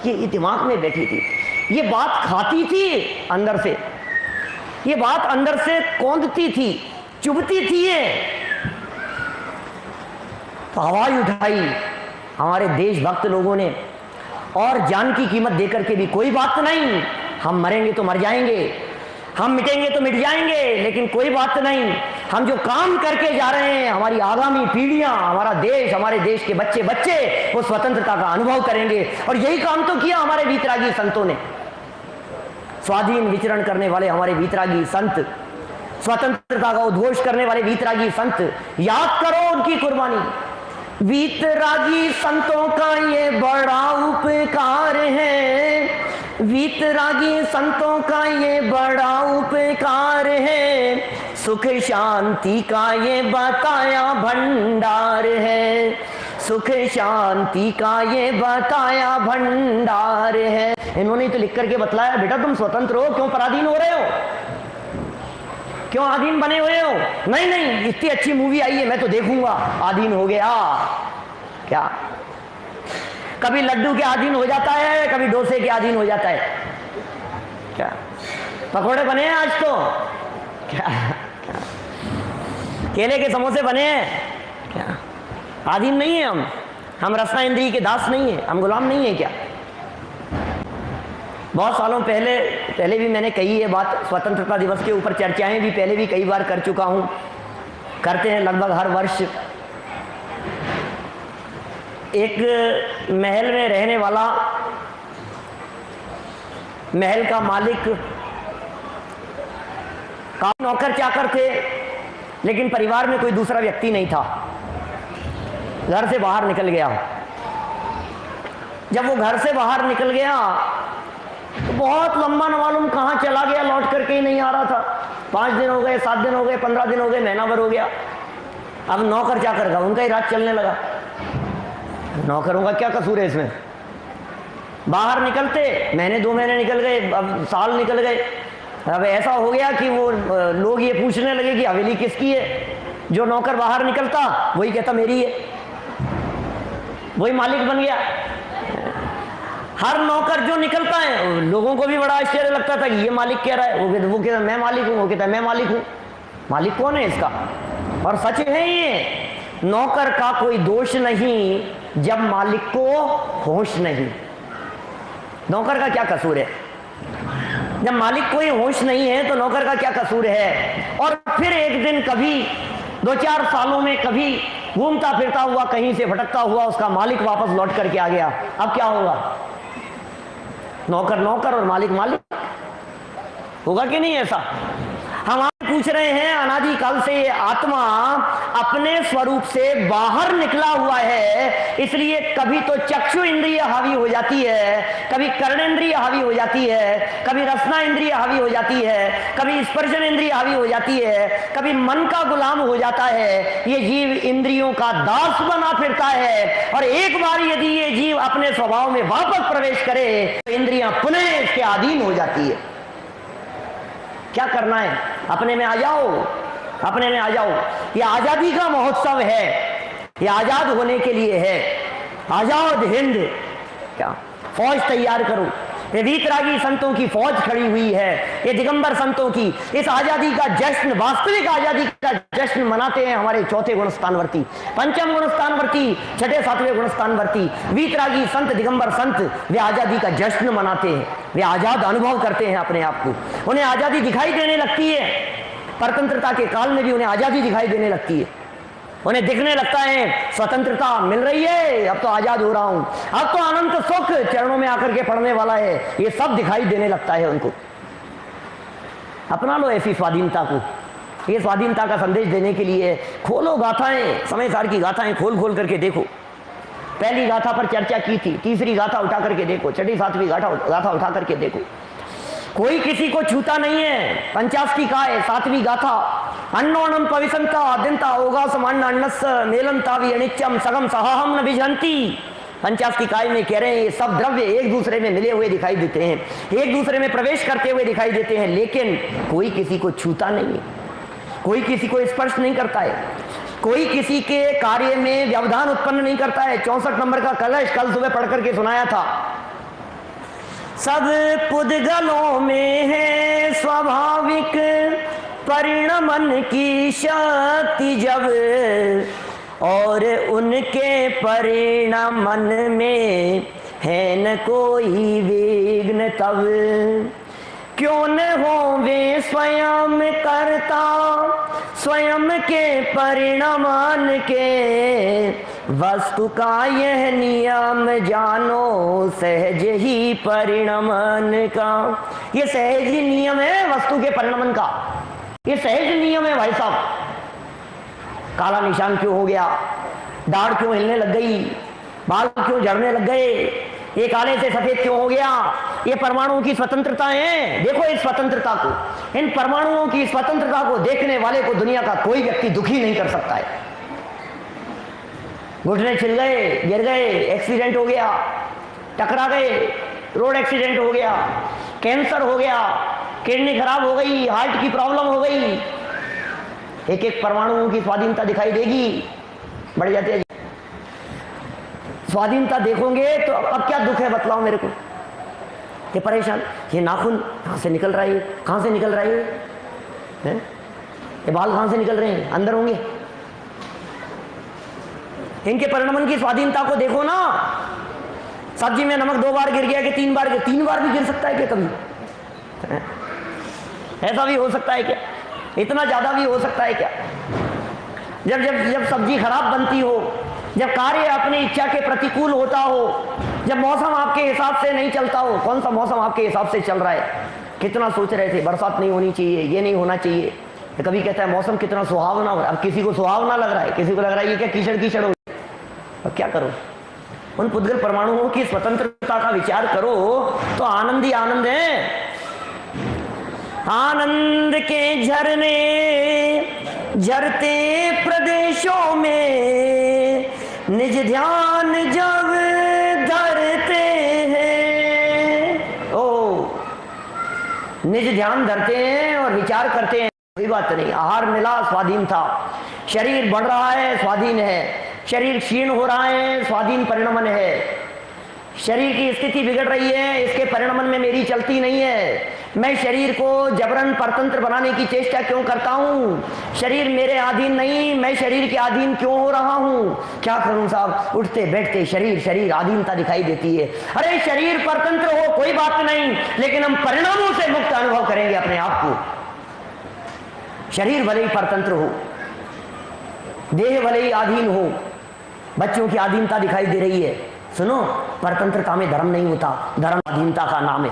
ये दिमाग में बैठी थी, ये बात खाती थी अंदर से, ये बात अंदर से कौंधती थी, चुभती थी। ये तो आवाज उठाई हमारे देशभक्त लोगों ने, और जान की कीमत देकर के भी कोई बात नहीं, हम मरेंगे तो मर जाएंगे, हम मिटेंगे तो मिट जाएंगे, लेकिन कोई बात नहीं, हम जो काम करके जा रहे हैं, हमारी आगामी पीढ़ियां, हमारा देश, हमारे देश के बच्चे वो स्वतंत्रता का अनुभव करेंगे। और यही काम तो किया हमारे वीतरागी संतों ने, स्वाधीन विचरण करने वाले हमारे वीतरागी संत, स्वतंत्रता का उद्घोष करने वाले वीतरागी संत, याद करो उनकी कुर्बानी। वीतरागी संतों का ये बड़ा उपकार है, वीतरागी संतों का ये बड़ा उपकार है, सुख शांति का ये बताया भंडार है, सुख शांति का ये बताया भंडार है। इन्होंने तो लिख करके बतलाया, बेटा तुम स्वतंत्र हो, क्यों पराधीन हो रहे हो, क्यों आधीन बने हुए हो? नहीं, इतनी अच्छी मूवी आई है, मैं तो देखूंगा, आधीन हो गया क्या? कभी लड्डू के आधीन हो जाता है, कभी डोसे के आधीन हो जाता है क्या? पकोड़े बने हैं आज तो क्या? केले के समोसे बने हैं क्या? आधीन नहीं है हम रसना इंद्रिय के दास नहीं है, हम गुलाम नहीं है क्या? बहुत सालों पहले भी मैंने कही है बात, स्वतंत्रता दिवस के ऊपर चर्चाएं भी पहले भी कई बार कर चुका हूं, करते हैं लगभग हर वर्ष। एक महल में रहने वाला, महल का मालिक, काफी नौकर चाकर थे, लेकिन परिवार में कोई दूसरा व्यक्ति नहीं था। घर से बाहर निकल गया। जब वो घर से बाहर निकल गया तो बहुत लंबा न मालूम कहाँ चला गया, लौट करके ही नहीं आ रहा था। 5 दिन हो गए, 7 दिन हो गए, 15 दिन हो गए, महीना भर हो गया। अब नौकर चाकर का उनका ही राज चलने लगा। नौकरों का क्या कसूर है इसमें? बाहर निकलते, महीने 2 महीने निकल गए, अब साल निकल गए। अब ऐसा हो गया कि वो लोग ये पूछने लगे कि हवेली किसकी है। जो नौकर बाहर निकलता वही कहता मेरी है, वही मालिक बन गया। हर नौकर जो निकलता है, लोगों को भी बड़ा आश्चर्य लगता था कि ये मालिक कह रहा है, वो कहता मैं मालिक हूँ, वो कहता मैं मालिक हूँ। मालिक कौन है इसका? और सच है ये, नौकर का कोई दोष नहीं जब मालिक को होश नहीं। नौकर का क्या कसूर है? जब मालिक को ही होश नहीं है तो नौकर का क्या कसूर है? और फिर एक दिन कभी 2-4 सालों में कभी घूमता फिरता हुआ, कहीं से भटकता हुआ उसका मालिक वापस लौट करके आ गया। अब क्या होगा? नौकर नौकर और मालिक मालिक होगा कि नहीं? ऐसा हम आप पूछ रहे हैं। अनादि काल से ये आत्मा अपने स्वरूप से बाहर निकला हुआ है, इसलिए कभी तो चक्षु इंद्रिय हावी हो जाती है, कभी कर्णेंद्रिय हावी हो जाती है, कभी रसना इंद्रिय हावी हो जाती है, कभी स्पर्शन इंद्रिय हावी हो जाती है, कभी मन का गुलाम हो जाता है। ये जीव इंद्रियों का दास बना फिरता है, और एक बार यदि ये जीव अपने स्वभाव में वापस प्रवेश करे तो इंद्रियां पुनः इसके अधीन हो जाती है। क्या करना है? अपने में आ जाओ, अपने में आ जाओ। ये आजादी का महोत्सव है, ये आजाद होने के लिए है। आजाद हिंद, क्या फौज तैयार करो, ये वीतरागी संतों की फौज खड़ी हुई है, ये दिगंबर संतों की इस आजादी का जश्न, वास्तविक आजादी का जश्न मनाते हैं हमारे चौथे गुणस्थानवर्ती, पंचम गुणस्थानवर्ती, छठे सातवें गुणस्थानवर्ती वीतरागी संत, दिगंबर संत, वे आजादी का जश्न मनाते हैं, वे आजाद अनुभव करते हैं अपने आप को, उन्हें आजादी दिखाई देने लगती है। परतंत्रता के काल में भी उन्हें आजादी दिखाई देने लगती है, उन्हें दिखने लगता है स्वतंत्रता मिल रही है, अब तो आजाद हो रहा हूं, अब तो अनंत सुख चरणों में आकर के पड़ने वाला है, ये सब दिखाई देने लगता है उनको। अपना लो ऐसी स्वाधीनता को। ये स्वाधीनता का संदेश देने के लिए खोलो गाथाएं, समय सार की गाथाएं खोल खोल करके देखो। पहली गाथा पर चर्चा की थी, तीसरी गाथा उठा करके देखो, छठी सातवीं गाथा उठा करके देखो। कोई किसी को छूता नहीं है। 50 की काय, सातवीं गाथा, अन्नोणम पविसंता अद्यंता होगा समान्न अन्नस मेलंतावि अनित्यम सगम सहाहम न विजंती। 50 की काय में कह रहे हैं ये सब द्रव्य एक दूसरे में मिले हुए दिखाई देते हैं, एक दूसरे में प्रवेश करते हुए दिखाई देते हैं, लेकिन कोई किसी को छूता नहीं है, कोई किसी को स्पर्श नहीं करता है, कोई किसी के कार्य में व्यवधान उत्पन्न नहीं करता है। 64 नंबर का कलश कल सुबह पढ़ करके सुनाया था। सब पुद्गलों में है स्वाभाविक परिणमन की शक्ति जब, और उनके परिणमन में है न कोई विघ्न तब। क्यों न हो वे स्वयं करता स्वयं के परिणमन के, वस्तु का यह नियम जानो सहज ही परिणमन का। ये सहज ही नियम है वस्तु के परिणमन का, ये सहज नियम है भाई साहब। काला निशान क्यों हो गया, दाढ़ क्यों हिलने लग गई, बाल क्यों झड़ने लग गए, ये काले से सफेद क्यों हो गया, ये परमाणुओं की स्वतंत्रता है। देखो इस स्वतंत्रता को, इन परमाणुओं की स्वतंत्रता को देखने वाले को दुनिया का कोई व्यक्ति दुखी नहीं कर सकता है। घुटने छिल गए, गिर गए, एक्सीडेंट हो गया, टकरा गए, रोड एक्सीडेंट हो गया, कैंसर हो गया, किडनी खराब हो गई, हार्ट की प्रॉब्लम हो गई, एक एक परमाणुओं की स्वाधीनता दिखाई देगी, बढ़ जाती है। स्वाधीनता देखोगे तो अब क्या दुख है बतलाओ मेरे को। ये परेशान, ये नाखून कहां से निकल रहा है, कहां से निकल रहा है, ये बाल कहां से निकल रहे हैं, अंदर होंगे। इनके परिणमन की स्वाधीनता को देखो ना। सब्जी में नमक 2 बार गिर गया कि 3 बार, 3 बार भी गिर सकता है क्या कभी, ऐसा भी हो सकता है क्या, इतना ज्यादा भी हो सकता है क्या। जब जब जब सब्जी खराब बनती हो, जब कार्य अपनी इच्छा के प्रतिकूल होता हो, जब मौसम आपके हिसाब से नहीं चलता हो। कौन सा मौसम आपके हिसाब से चल रहा है, कितना सोच रहे थे बरसात नहीं होनी चाहिए, ये नहीं होना चाहिए, तो कभी कहता है मौसम कितना सुहावना हो रहा है, अब किसी को सुहावना लग रहा है, किसी को लग रहा है ये क्या कीचड़ कीचड़ हो। अब क्या करो, उन पुद्गल परमाणुओं की स्वतंत्रता का विचार करो तो आनंद ही आनंद है। आनंद के झरने झरते प्रदेशों में निज ध्यान जब धरते हैं। ओ, निज ध्यान धरते हैं और विचार करते हैं, कोई बात नहीं। आहार मिला, स्वाधीन था। शरीर बढ़ रहा है, स्वाधीन है। शरीर क्षीण हो रहा है, स्वाधीन परिणमन है। शरीर की स्थिति बिगड़ रही है, इसके परिणमन में मेरी चलती नहीं है। मैं शरीर को जबरन परतंत्र बनाने की चेष्टा क्यों करता हूं? शरीर मेरे अधीन नहीं, मैं शरीर के अधीन क्यों हो रहा हूं? क्या करूं साहब, उठते बैठते शरीर शरीर अधीनता दिखाई देती है। अरे शरीर परतंत्र हो कोई बात नहीं, लेकिन हम परिणामों से मुक्त अनुभव करेंगे अपने आप को। शरीर भले ही परतंत्र हो, देह भले ही अधीन हो, बच्चों की अधीनता दिखाई दे रही है। सुनो, परतंत्रता में धर्म नहीं होता, धर्म अधीनता का नाम है।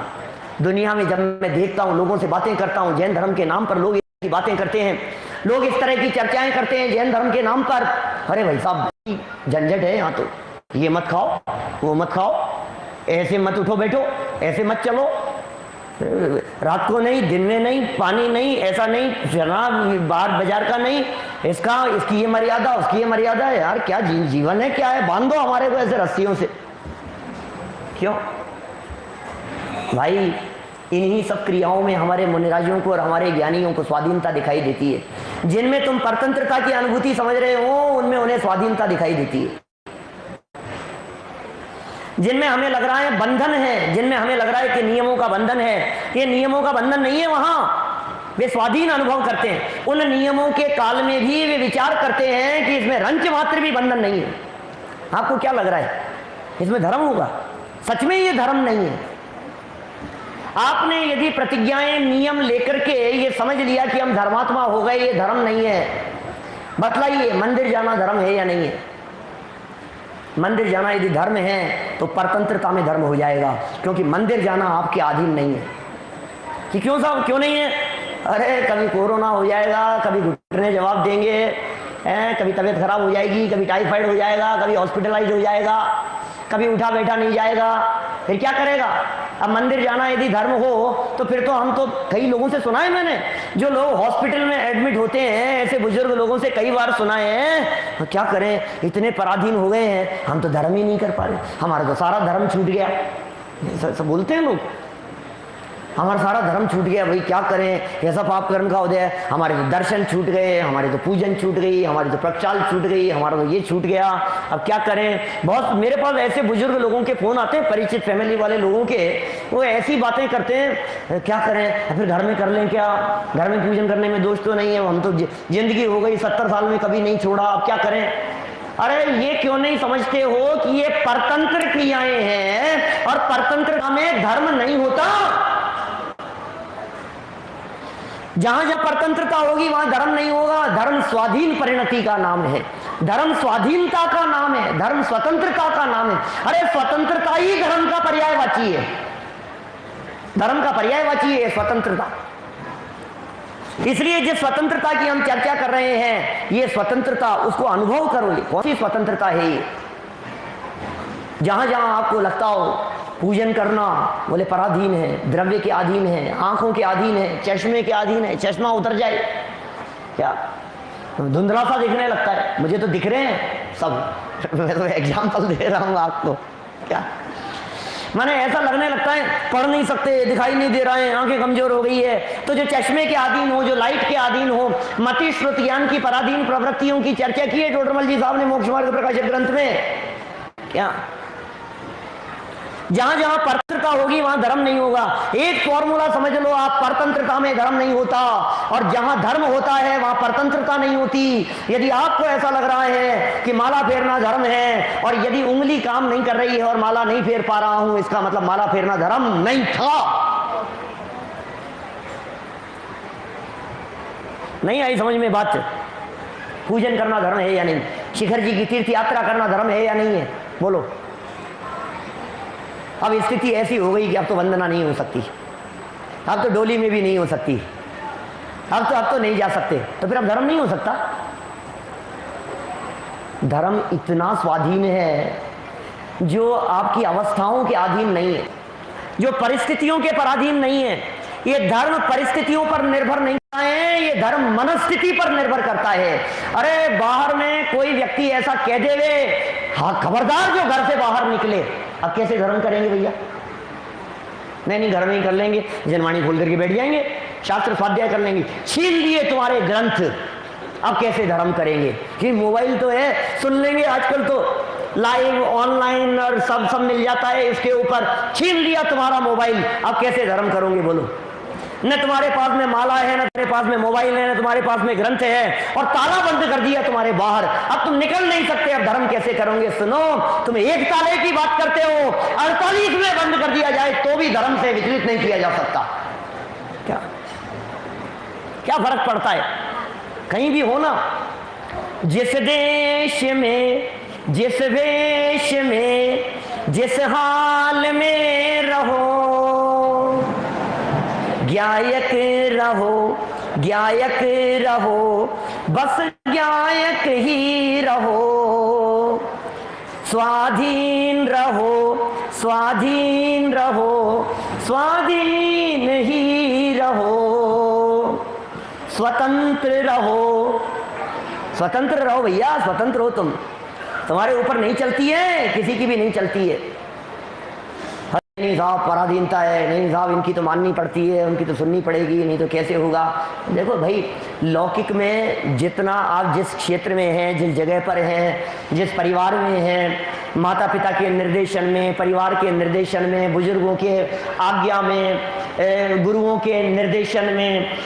दुनिया में जब मैं देखता हूं, लोगों से बातें करता हूं, जैन धर्म के नाम पर लोग ऐसी बातें करते हैं, लोग इस तरह की चर्चाएं करते हैं जैन धर्म के नाम पर। अरे भाई साहब, झंझट है यहाँ तो, ये मत खाओ, वो मत खाओ, ऐसे मत उठो बैठो, ऐसे मत चलो, रात को नहीं, दिन में नहीं, पानी नहीं, ऐसा नहीं, शराब बाहर बाजार का नहीं, इसका इसकी ये मर्यादा, उसकी ये मर्यादा है। यार क्या जीवन है, क्या है? बांध दो हमारे को ऐसे रस्सियों से। क्यों भाई? इन्हीं सब क्रियाओं में हमारे मुनिराजों को और हमारे ज्ञानियों को स्वाधीनता दिखाई देती है। जिनमें तुम परतंत्रता की अनुभूति समझ रहे हो, उनमें उन्हें स्वाधीनता दिखाई देती है। जिनमें हमें लग रहा है बंधन है, जिनमें हमें लग रहा है कि नियमों का बंधन है, ये नियमों का बंधन नहीं है। वहां वे स्वाधीन अनुभव करते हैं। उन नियमों के काल में भी वे विचार करते हैं कि इसमें रंच मात्र भी बंधन नहीं है। आपको क्या लग रहा है इसमें धर्म होगा? सच में ये धर्म नहीं है। आपने यदि प्रतिज्ञाएं नियम लेकर के ये समझ लिया कि हम धर्मात्मा हो गए, ये धर्म नहीं है। बतलाइए, मंदिर जाना धर्म है या नहीं है? मंदिर जाना यदि धर्म है तो परतंत्रता में धर्म हो जाएगा, क्योंकि मंदिर जाना आपके अधीन नहीं है। कि क्यों साहब, क्यों नहीं है? अरे कभी कोरोना हो जाएगा, कभी घुटने जवाब देंगे, कभी तबीयत खराब हो जाएगी, कभी टाइफाइड हो जाएगा, कभी हॉस्पिटलाइज हो जाएगा, कभी उठा बैठा नहीं जाएगा, फिर क्या करेगा? अब मंदिर जाना यदि धर्म हो तो फिर तो हम तो कई लोगों से सुना है मैंने, जो लोग हॉस्पिटल में एडमिट होते हैं, ऐसे बुजुर्ग लोगों से कई बार सुना है, तो क्या करें, इतने पराधीन हो गए हैं, हम तो धर्म ही नहीं कर पा रहे, हमारा तो सारा धर्म छूट गया। सब बोलते हैं लोग, हमारा सारा धर्म छूट गया, भाई क्या करें, ऐसा पाप कर्म का उदय, हमारे तो दर्शन छूट गए, हमारे तो पूजन छूट गई, हमारी तो प्रचाल छूट गई, हमारा तो ये छूट गया, अब क्या करें। बहुत मेरे पास ऐसे बुजुर्ग लोगों के फोन आते हैं, परिचित फैमिली वाले लोगों के, वो ऐसी बातें करते हैं, क्या करें, फिर घर में कर लें क्या, घर में पूजन करने में दोष तो नहीं है, हम तो जिंदगी हो गई 70 साल में कभी नहीं छोड़ा, अब क्या करें। अरे ये क्यों नहीं समझते हो कि ये परतंत्र क्रियाएं हैं और परतंत्रता में धर्म नहीं होता। जहां जहां परतंत्रता होगी वहां धर्म नहीं होगा। धर्म स्वाधीन परिणति का नाम है, धर्म स्वाधीनता का नाम है, धर्म स्वतंत्रता का नाम है। अरे स्वतंत्रता ही धर्म का पर्यायवाची है, धर्म का पर्यायवाची है स्वतंत्रता। इसलिए जिस स्वतंत्रता की हम चर्चा कर रहे हैं, ये स्वतंत्रता उसको अनुभव करो। कौन सी स्वतंत्रता है ये? जहां जहां आपको लगता हो पूजन करना, बोले पराधीन है, द्रव्य के अधीन है, आंखों के अधीन है, चश्मे के अधीन है, चश्मा उतर जाए, क्या धुंधला सा दिखने लगता है, मुझे तो दिख रहे हैं सब, मैं तो एग्जाम्पल दे रहा हूं आपको, क्या माने ऐसा लगने लगता है पढ़ नहीं सकते, दिखाई नहीं दे रहा है, आंखें कमजोर हो गई है। तो जो चश्मे के अधीन हो, जो लाइट के अधीन हो, मति श्रुत ज्ञान की पराधीन प्रवृत्तियों की चर्चा की है टोडरमल जी साहब ने मोक्ष मार्ग प्रकाशक ग्रंथ में। क्या जहां जहां परतंत्रता होगी वहां धर्म नहीं होगा। एक फॉर्मूला समझ लो आप, परतंत्रता में धर्म नहीं होता, और जहां धर्म होता है वहां परतंत्रता नहीं होती। यदि आपको ऐसा लग रहा है कि माला फेरना धर्म है, और यदि उंगली काम नहीं कर रही है और माला नहीं फेर पा रहा हूं, इसका मतलब माला फेरना धर्म नहीं था। नहीं आई समझ में बात? पूजन करना धर्म है या नहीं? शिखर जी की तीर्थ यात्रा करना धर्म है या नहीं है? बोलो। अब स्थिति ऐसी हो गई कि अब तो वंदना नहीं हो सकती, अब तो डोली में भी नहीं हो सकती, अब तो नहीं जा सकते, तो फिर अब धर्म नहीं हो सकता। धर्म इतना स्वाधीन है जो आपकी अवस्थाओं के अधीन नहीं है, जो परिस्थितियों के पराधीन नहीं है। ये धर्म परिस्थितियों पर निर्भर नहीं है, ये धर्म मनस्थिति पर निर्भर करता है। अरे बाहर में कोई व्यक्ति ऐसा कह देवे, हाँ खबरदार जो घर से बाहर निकले, अब कैसे धर्म करेंगे भैया? नहीं घर में ही कर लेंगे, जनवाणी खोल करके बैठ जाएंगे, शास्त्र स्वाध्याय कर लेंगे, छीन लिए तुम्हारे ग्रंथ, अब कैसे धर्म करेंगे? कि मोबाइल तो है, सुन लेंगे, आजकल तो लाइव ऑनलाइन और सब मिल जाता है, इसके ऊपर छीन लिया तुम्हारा मोबाइल, अब कैसे धर्म करोगे बोलो? न तुम्हारे पास में माला है, न तुम्हारे पास में मोबाइल है, न तुम्हारे पास में ग्रंथ है, और ताला बंद कर दिया तुम्हारे बाहर, अब तुम निकल नहीं सकते, अब धर्म कैसे करोगे? सुनो, तुम एक ताले की बात करते हो, 48 में बंद कर दिया जाए तो भी धर्म से विचलित नहीं किया जा सकता। क्या फर्क पड़ता है? कहीं भी हो ना, जिस देश में, जिस वेश में, जिस हाल में रहो, ज्ञायक रहो, ज्ञायक रहो, बस ज्ञायक ही रहो, स्वाधीन रहो, स्वाधीन रहो, स्वाधीन ही रहो, स्वतंत्र रहो, स्वतंत्र रहो भैया, स्वतंत्र हो तुम, तुम्हारे ऊपर नहीं चलती है, किसी की भी नहीं चलती है। नहीं साहब पराधीनता है, नहीं साहब इनकी तो माननी पड़ती है, उनकी तो सुननी पड़ेगी, नहीं तो कैसे होगा? देखो भाई, लौकिक में जितना आप जिस क्षेत्र में हैं, जिस जगह पर हैं, जिस परिवार में हैं, माता पिता के निर्देशन में, परिवार के निर्देशन में, बुजुर्गों के आज्ञा में, गुरुओं के निर्देशन में,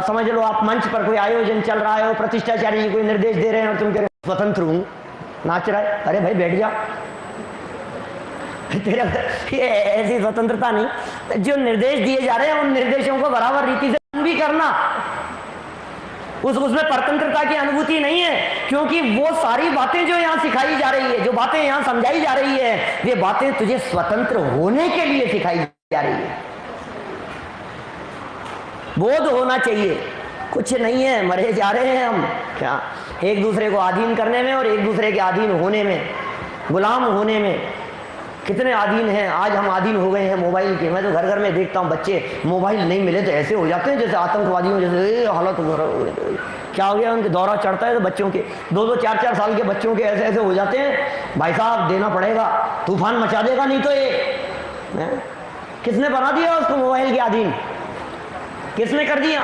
समझ लो आप मंच पर कोई आयोजन चल रहा है और प्रतिष्ठाचार्य जी कोई निर्देश दे रहे हैं और तुम कह रहे हो स्वतंत्र हूं, नाच रहा है, अरे भाई बैठ जा। तेरा ये ऐसी स्वतंत्रता नहीं, जो निर्देश दिए जा रहे हैं उन निर्देशों को बराबर रीति से भी करना, उसमें परतंत्रता की अनुभूति नहीं है, क्योंकि वो सारी बातें जो यहाँ सिखाई जा रही है, जो बातें यहाँ समझाई जा रही है, ये बातें तुझे स्वतंत्र होने के लिए सिखाई जा रही है। बोध होना चाहिए, कुछ नहीं है, मरे जा रहे हैं हम क्या, एक दूसरे को अधीन करने में और एक दूसरे के अधीन होने में, गुलाम होने में। कितने अधीन हैं आज, हम अधीन हो गए हैं मोबाइल के। मैं तो घर घर में देखता हूँ बच्चे मोबाइल नहीं मिले तो ऐसे हो जाते हैं जैसे आतंकवादियों जैसे हालत क्या हो गया, उनके दौरा चढ़ता है तो बच्चों के 2-2, 4-4 साल के बच्चों के ऐसे ऐसे हो जाते हैं। भाई साहब देना पड़ेगा, तूफान मचा देगा नहीं तो ये। किसने बना दिया उसको मोबाइल के अधीन, किसने कर दिया?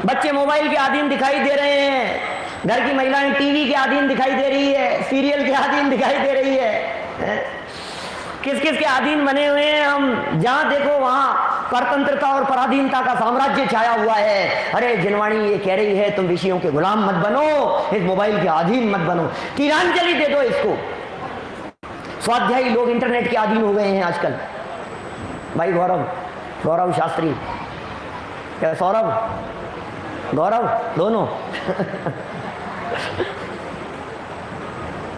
बच्चे मोबाइल के अधीन दिखाई दे रहे हैं, घर की महिलाएं टीवी के अधीन दिखाई दे रही है, सीरियल के अधीन दिखाई दे रही है। किस किस के अधीन बने हुए हैं हम, जहां देखो वहां परतंत्रता और पराधीनता का साम्राज्य छाया हुआ है। अरे जिनवाणी ये कह रही है तुम विषयों के गुलाम मत बनो, इस मोबाइल के अधीन मत बनो, तिलांजलि दे दो इसको। स्वाध्यायी लोग इंटरनेट के अधीन हो गए हैं आजकल। भाई गौरव शास्त्री, क्या सौरभ गौरव दोनों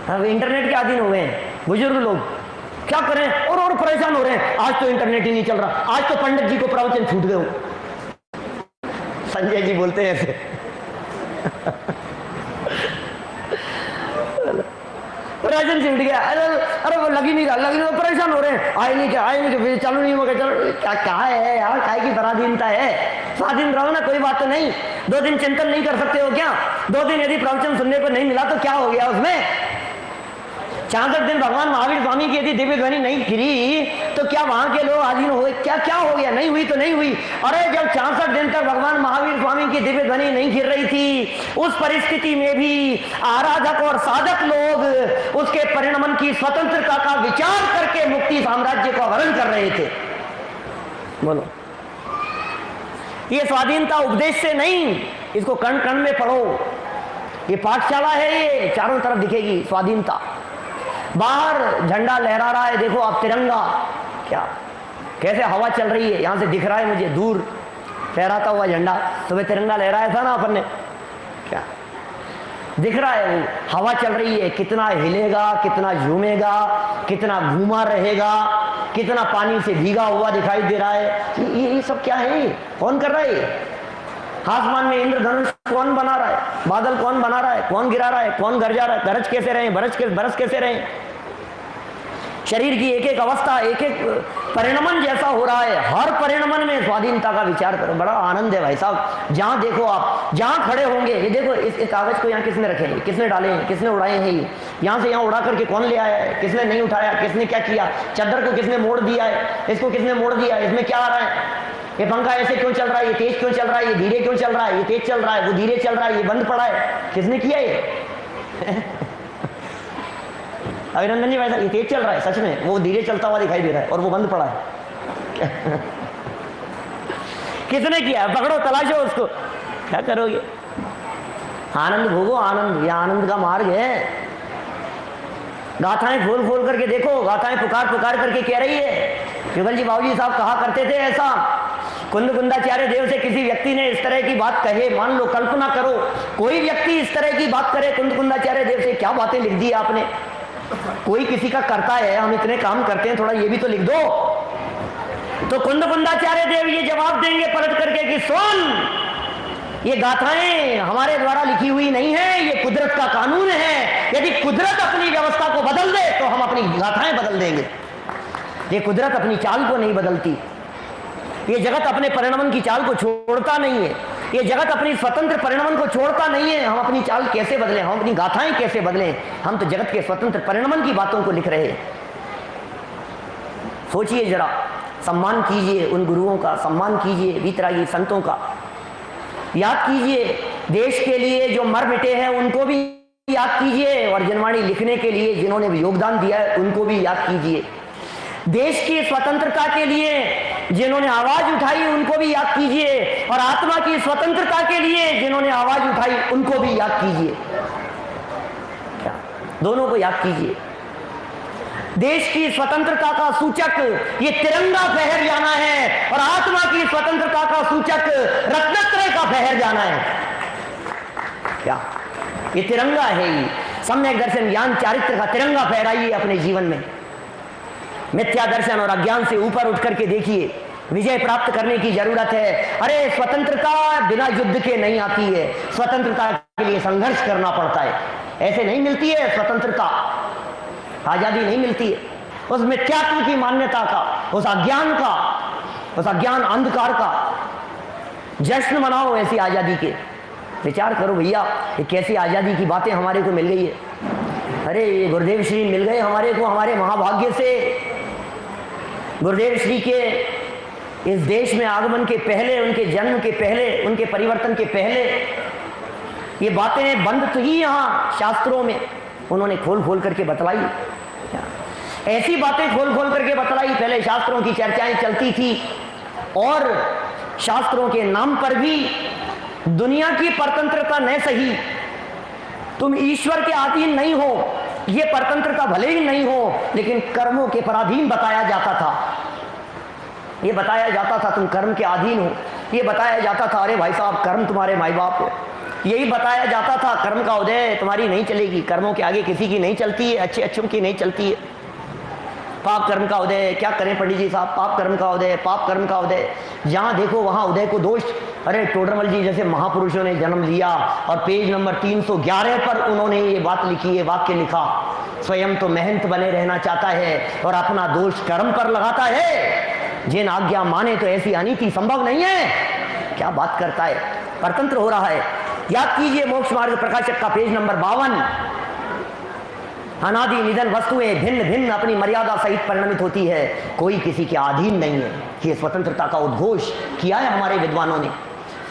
अब इंटरनेट के अधीन हो गए हैं। बुजुर्ग लोग क्या करें, और परेशान हो रहे हैं, आज तो इंटरनेट ही नहीं चल रहा, आज तो पंडित जी को प्रवचन छूट गए हो। संजय जी बोलते हैं ऐसे प्रवचन छूट गया, अरे वो लगी नहीं रहा, परेशान हो रहे हैं, आए नहीं क्या चालू नहीं होगा, चलो क्या है यार, काय की पराधीनता है, स्वाधीन रहो ना, कोई बात तो नहीं। 2 दिन चिंतन नहीं कर सकते हो क्या? 2 दिन यदि प्रवचन सुनने को नहीं मिला तो क्या हो गया उसमें? 66 दिन भगवान महावीर स्वामी की यदि दिव्य ध्वनि नहीं गिरी तो क्या वहां के लोग अधीन हो गए? क्या हो गया? नहीं हुई तो नहीं हुई। अरे जब 66 दिन तक भगवान महावीर स्वामी की दिव्य ध्वनि नहीं गिर रही थी, उस परिस्थिति में भी आराधक और साधक लोग उसके परिणमन की स्वतंत्रता का विचार करके मुक्ति साम्राज्य को वर्ण कर रहे थे। बोलो, ये स्वाधीनता उपदेश से नहीं, इसको कण कण में पढ़ो। ये पाठशाला है, ये चारों तरफ दिखेगी स्वाधीनता। बाहर झंडा लहरा रहा है, देखो आप तिरंगा, क्या कैसे हवा चल रही है, यहां से दिख रहा है मुझे दूर फहराता हुआ झंडा। तुम्हें तिरंगा लहराया था ना अपन ने, क्या दिख रहा है? वो हवा चल रही है, कितना हिलेगा, कितना झूमेगा, कितना घूमा रहेगा, कितना पानी से भीगा हुआ दिखाई दे रहा है। ये सब क्या है? कौन कर रहा है? आसमान में इंद्रधनुष कौन बना रहा है? बादल कौन बना रहा है? कौन गिरा रहा है? कौन गरजा रहा है? गरज कैसे रहे, बरस कैसे रहे? शरीर की एक एक अवस्था, एक एक परिणमन जैसा हो रहा है। हर परिणमन में स्वाधीनता का विचार करो, बड़ा आनंद है भाई साहब। जहां देखो आप, जहां खड़े होंगे, ये देखो इस कागज को यहाँ किसने रखे हैं, किसने डाले हैं, किसने उड़ाए हैं? ये यहाँ से यहाँ उड़ा करके कौन ले आया है? किसने नहीं उठाया? किसने क्या किया? चादर को किसने मोड़ दिया है? इसको किसने मोड़ दिया? इसमें क्या आ रहा है? ये पंखा ऐसे क्यों चल रहा है? ये तेज क्यों चल रहा है? ये धीरे क्यों चल रहा है? ये तेज चल रहा है, वो धीरे चल रहा है, ये बंद पड़ा है, किसने किया ये? अभिनंदन जी भाई साहब, ये तेज चल रहा है सच में, वो धीरे चलता हुआ दिखाई दे रहा है और वो बंद पड़ा है। किसने किया? पकड़ो, तलाशो उसको, क्या करोगे? आनंद भोगो, आनंद, यह आनंद का मार्ग है। गाथाएं खोल खोल करके देखो, गाथाएं पुकार पुकार करके कह रही है। जुगल जी बाबूजी साहब कहा करते थे ऐसा, कुंद कुंदाचार्य देव से किसी व्यक्ति ने इस तरह की बात कहे, मान लो कल्पना करो कोई व्यक्ति इस तरह की बात करे कुंद कुंदाचार्य देव से, क्या बातें लिख दी आपने? कोई किसी का करता है, हम इतने काम करते हैं, थोड़ा ये भी तो लिख दो। तो कुंद कुंदाचार्य देव ये जवाब देंगे पलट करके कि सुन, ये गाथाएं हमारे द्वारा लिखी हुई नहीं है, ये कुदरत का कानून है। यदि कुदरत अपनी व्यवस्था को बदल दे तो हम अपनी गाथाएं बदल देंगे। ये कुदरत अपनी चाल को नहीं बदलती, ये जगत अपने परिणमन की चाल को छोड़ता नहीं है, ये जगत अपनी स्वतंत्र परिणमन को छोड़ता नहीं है। हम अपनी चाल कैसे बदलें, हम अपनी गाथाएं कैसे बदलें? हम तो जगत के स्वतंत्र परिणमन की बातों को लिख रहे हैं। सोचिए जरा, सम्मान कीजिए उन गुरुओं का, सम्मान कीजिए वीतरागी संतों का, याद कीजिए देश के लिए जो मर मिटे हैं उनको भी याद कीजिए और जनवाणी लिखने के लिए जिन्होंने भी योगदान दिया है उनको भी याद कीजिए। देश की स्वतंत्रता के लिए जिन्होंने आवाज उठाई उनको भी याद कीजिए और आत्मा की स्वतंत्रता के लिए जिन्होंने आवाज उठाई उनको भी याद कीजिए। दोनों को याद कीजिए। देश की स्वतंत्रता का सूचक ये तिरंगा फहर जाना है और आत्मा की स्वतंत्रता का सूचक रत्नत्रय का फहर जाना है। क्या ये तिरंगा है? ये सम्यक दर्शन ज्ञान चारित्र का तिरंगा फहराइए अपने जीवन में। मिथ्या दर्शन और अज्ञान से ऊपर उठ करके देखिए, विजय प्राप्त करने की जरूरत है। अरे स्वतंत्रता बिना युद्ध के नहीं आती है, स्वतंत्रता के लिए संघर्ष करना पड़ता है। ऐसे नहीं मिलती है स्वतंत्रता, आजादी नहीं मिलती है। उस मिथ्यात्व की मान्यता का, उस अज्ञान का, उस अज्ञान अंधकार का जश्न मनाओ ऐसी आजादी के। विचार करो भैया, ये कैसी आजादी की बातें हमारे को मिल गई है। अरे ये गुरुदेव श्री मिल गए हमारे को, हमारे महाभाग्य से। गुरुदेव श्री के इस देश में आगमन के पहले, उनके जन्म के पहले, उनके परिवर्तन के पहले ये बातें बंद तो ही यहाँ शास्त्रों में उन्होंने खोल खोल करके बतलाई। ऐसी बातें खोल खोल करके बतलाई। पहले शास्त्रों की चर्चाएं चलती थी और शास्त्रों के नाम पर भी दुनिया की परतंत्रता न सही, तुम ईश्वर के अधीन नहीं हो, ये परतंत्रता भले ही नहीं हो, लेकिन कर्मों के पराधीन बताया जाता था। ये बताया जाता था तुम कर्म के अधीन हो। ये बताया जाता था अरे भाई साहब कर्म तुम्हारे माई बाप हो। यही बताया जाता था कर्म का उदय तुम्हारी नहीं चलेगी, कर्मों के आगे किसी की नहीं चलती है, अच्छे अच्छों की नहीं चलती है। पाप कर्म का उदय, क्या करें पंडित जी साहब, पाप कर्म का उदय, पाप कर्म का उदय, जहां देखो वहां उदय को दोष। अरे टोडरमल जी जैसे महापुरुषों ने जन्म लिया और पेज नंबर 311 पर उन्होंने ये बात लिखी है, वाक्य लिखा, स्वयं तो मेहनत बने रहना चाहता है और अपना दोष कर्म पर लगाता है, जिन आज्ञा माने तो ऐसी अनीति संभव नहीं है। क्या बात करता है, परतंत्र हो रहा है। याद कीजिए मोक्ष मार्ग प्रकाशक का पेज नंबर 52, अनादि निधन वस्तुएं भिन्न भिन्न अपनी मर्यादा सहित परिणमित होती है, कोई किसी के अधीन नहीं है। ये स्वतंत्रता का उद्घोष किया है हमारे विद्वानों ने।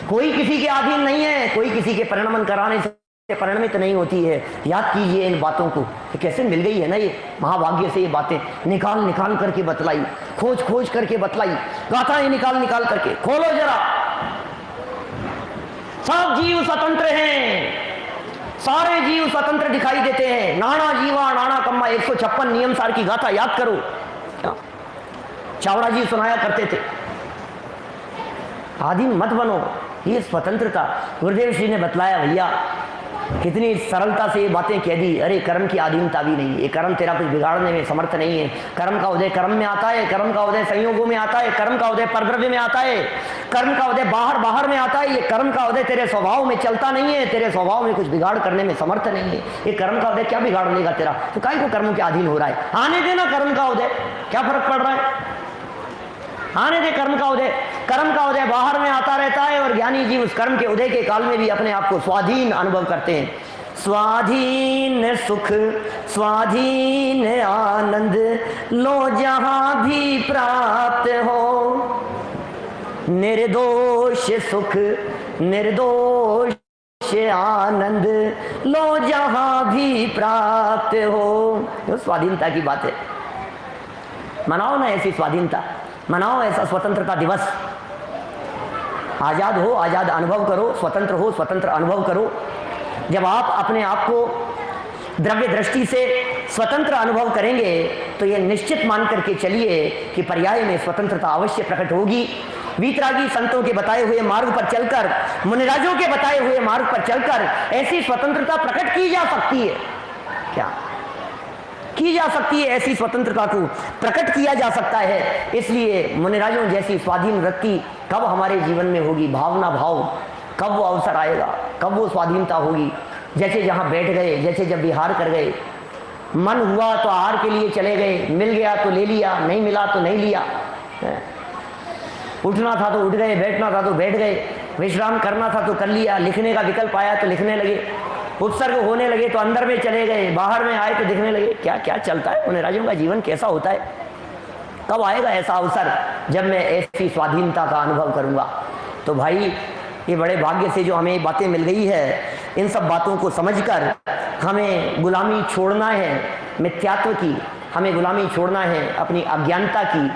कोई किसी के अधीन नहीं है, कोई किसी के परिणमन कराने से परिणमित नहीं होती है। याद कीजिए इन बातों को, कैसे मिल गई है ना ये महाभाग्य से। ये बातें निकाल निकाल करके बतलाई, खोज खोज करके बतलाई, गाथाएं निकाल निकाल करके। खोलो जरा, सब जीव स्वतंत्र हैं, सारे जीव स्वतंत्र दिखाई देते हैं। नाना जीवा नाना कम्मा 156 नियम सार की गाथा याद करो, क्या चावड़ा जी सुनाया करते थे। आधीन मत बनो, ये स्वतंत्रता। गुरुदेव श्री ने बतलाया भैया, कितनी सरलता से ये बातें कह दी। अरे कर्म की अधीनता भी नहीं, ये कर्म तेरा कुछ बिगाड़ने में समर्थ नहीं है। कर्म का उदय कर्म में आता है, कर्म का उदय संयोगों में आता है, कर्म का उदय परद्रव्य में आता है, कर्म का उदय बाहर बाहर में आता है। ये कर्म का उदय तेरे स्वभाव में चलता नहीं है, तेरे स्वभाव में कुछ बिगाड़ करने में समर्थ नहीं है। ये कर्म का उदय क्या बिगाड़ लेगा तेरा, तो काहे को कर्म के अधीन हो रहा है। आने देना कर्म का उदय, क्या फर्क पड़ रहा है, आने दे कर्म का उदय। कर्म का उदय बाहर में आता रहता है और ज्ञानी जी उस कर्म के उदय के काल में भी अपने आप को स्वाधीन अनुभव करते हैं। स्वाधीन सुख स्वाधीन आनंद लो जहां भी प्राप्त हो, निर्दोष सुख निर्दोष आनंद लो जहां भी प्राप्त हो। ये स्वाधीनता की बात है। मनाओ ना ऐसी स्वाधीनता, मनाओ ऐसा स्वतंत्रता दिवस। आजाद हो, आजाद अनुभव करो, स्वतंत्र हो, स्वतंत्र अनुभव करो। जब आप अपने आप को द्रव्य दृष्टि से स्वतंत्र अनुभव करेंगे तो ये निश्चित मान करके चलिए कि पर्याय में स्वतंत्रता अवश्य प्रकट होगी। वीतरागी संतों के बताए हुए मार्ग पर चलकर, मुनिराजों के बताए हुए मार्ग पर चलकर ऐसी स्वतंत्रता प्रकट की जा सकती है। क्या की जा सकती है, ऐसी स्वतंत्रता को प्रकट किया जा सकता है। इसलिए मुनिराजों जैसी स्वाधीन वृत्ति कब हमारे जीवन में होगी, भावना भाव, कब वो अवसर आएगा, कब वो स्वाधीनता होगी। जैसे जहां बैठ गए, जैसे जब विहार कर गए, मन हुआ तो आहार के लिए चले गए, मिल गया तो ले लिया, नहीं मिला तो नहीं लिया, उठना था तो उठ गए, बैठना था तो बैठ गए, विश्राम करना था तो कर लिया, लिखने का विकल्प आया तो लिखने लगे, उत्सर्ग होने लगे तो अंदर में चले गए, बाहर में आए तो दिखने लगे। क्या क्या चलता है मुनिराजों का जीवन, कैसा होता है। कब आएगा ऐसा अवसर जब मैं ऐसी स्वाधीनता का अनुभव करूंगा। तो भाई ये बड़े भाग्य से जो हमें ये बातें मिल गई है, इन सब बातों को समझकर हमें गुलामी छोड़ना है मिथ्यात्व की, हमें गुलामी छोड़ना है अपनी अज्ञानता की,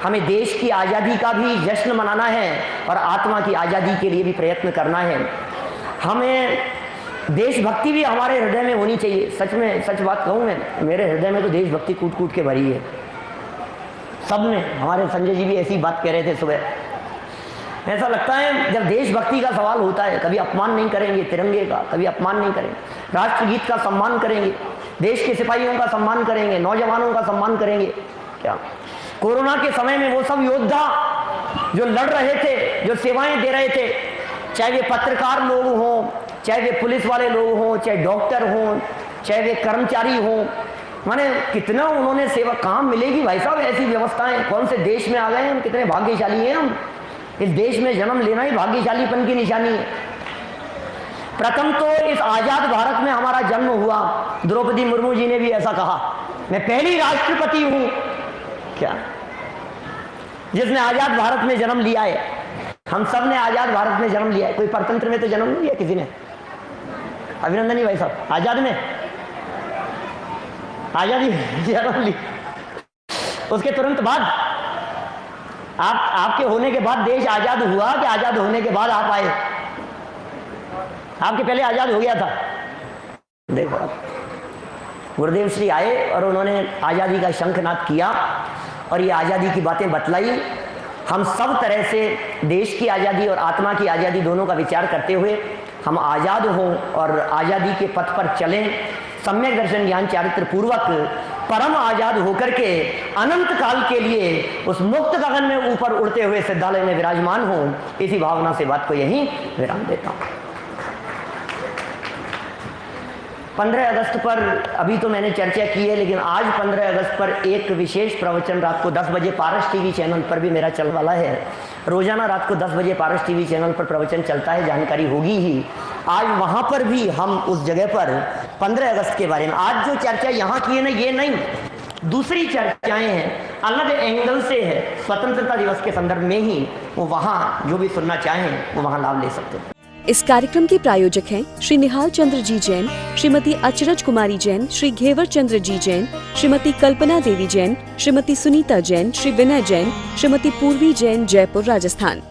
हमें देश की आज़ादी का भी जश्न मनाना है और आत्मा की आज़ादी के लिए भी प्रयत्न करना है। हमें देशभक्ति भी हमारे हृदय में होनी चाहिए। सच में सच बात कहूँ मैं, मेरे हृदय में तो देशभक्ति कूट कूट के भरी है। सब में, हमारे संजय जी भी ऐसी बात कह रहे थे सुबह। ऐसा लगता है जब देशभक्ति का सवाल होता है, कभी अपमान नहीं करेंगे तिरंगे का, कभी अपमान नहीं करेंगे, राष्ट्रगीत का सम्मान करेंगे, देश के सिपाहियों का सम्मान करेंगे, नौजवानों का सम्मान करेंगे। क्या कोरोना के समय में वो सब योद्धा जो लड़ रहे थे, जो सेवाएं दे रहे थे, चाहे वे पत्रकार लोग हों, चाहे वे पुलिस वाले लोग हों, चाहे डॉक्टर हों, चाहे वे कर्मचारी हों, माने कितना उन्होंने सेवा, काम मिलेगी भाई साहब ऐसी व्यवस्थाएं, कौन से देश में आ गए हम, कितने भाग्यशाली हैं हम। इस देश में जन्म लेना ही भाग्यशालीपन की निशानी है। प्रथम तो इस आजाद भारत में हमारा जन्म हुआ। द्रौपदी मुर्मू जी ने भी ऐसा कहा, मैं पहली राष्ट्रपति हूं क्या जिसने आजाद भारत में जन्म लिया है। हम सब ने आजाद भारत में जन्म लिया है, कोई परतंत्र में तो जन्म नहीं लिया किसी ने। अभिनंदन ही भाई साहब, आजाद में आजादी जन्म ली। उसके तुरंत बाद आपके होने के बाद देश आजाद हुआ कि आजाद होने के बाद आप आए? आपके पहले आजाद हो गया था। देखो गुरुदेव श्री आए और उन्होंने आजादी का शंखनाद किया और ये आजादी की बातें बतलाई। हम सब तरह से देश की आजादी और आत्मा की आजादी दोनों का विचार करते हुए हम आजाद हों और आजादी के पथ पर चलें, सम्यक दर्शन ज्ञान चारित्र पूर्वक परम आजाद होकर के अनंत काल के लिए उस मुक्त गगन में ऊपर उड़ते हुए सिद्धालय में विराजमान हो। इसी भावना से बात को यहीं विराम देता हूं। 15 अगस्त पर अभी तो मैंने चर्चा की है, लेकिन आज 15 अगस्त पर एक विशेष प्रवचन रात को 10 बजे पारस टीवी चैनल पर भी मेरा चलने वाला है। रोजाना रात को 10 बजे पारस टीवी चैनल पर प्रवचन चलता है, जानकारी होगी ही। आज वहां पर भी हम उस जगह पर 15 अगस्त के बारे में, आज जो चर्चा यहाँ की है ना, ये नहीं, दूसरी चर्चाएं हैं, अलग एंगल से है, स्वतंत्रता दिवस के संदर्भ में ही। वो वहाँ जो भी सुनना चाहें वो वहाँ लाभ ले सकते हैं। इस कार्यक्रम के प्रायोजक हैं श्री निहाल चंद्र जी जैन, श्रीमती अचरज कुमारी जैन, श्री घेवर चंद्र जी जैन, श्रीमती कल्पना देवी जैन, श्रीमती सुनीता जैन, श्री विनय जैन, श्रीमती पूर्वी जैन, जयपुर राजस्थान।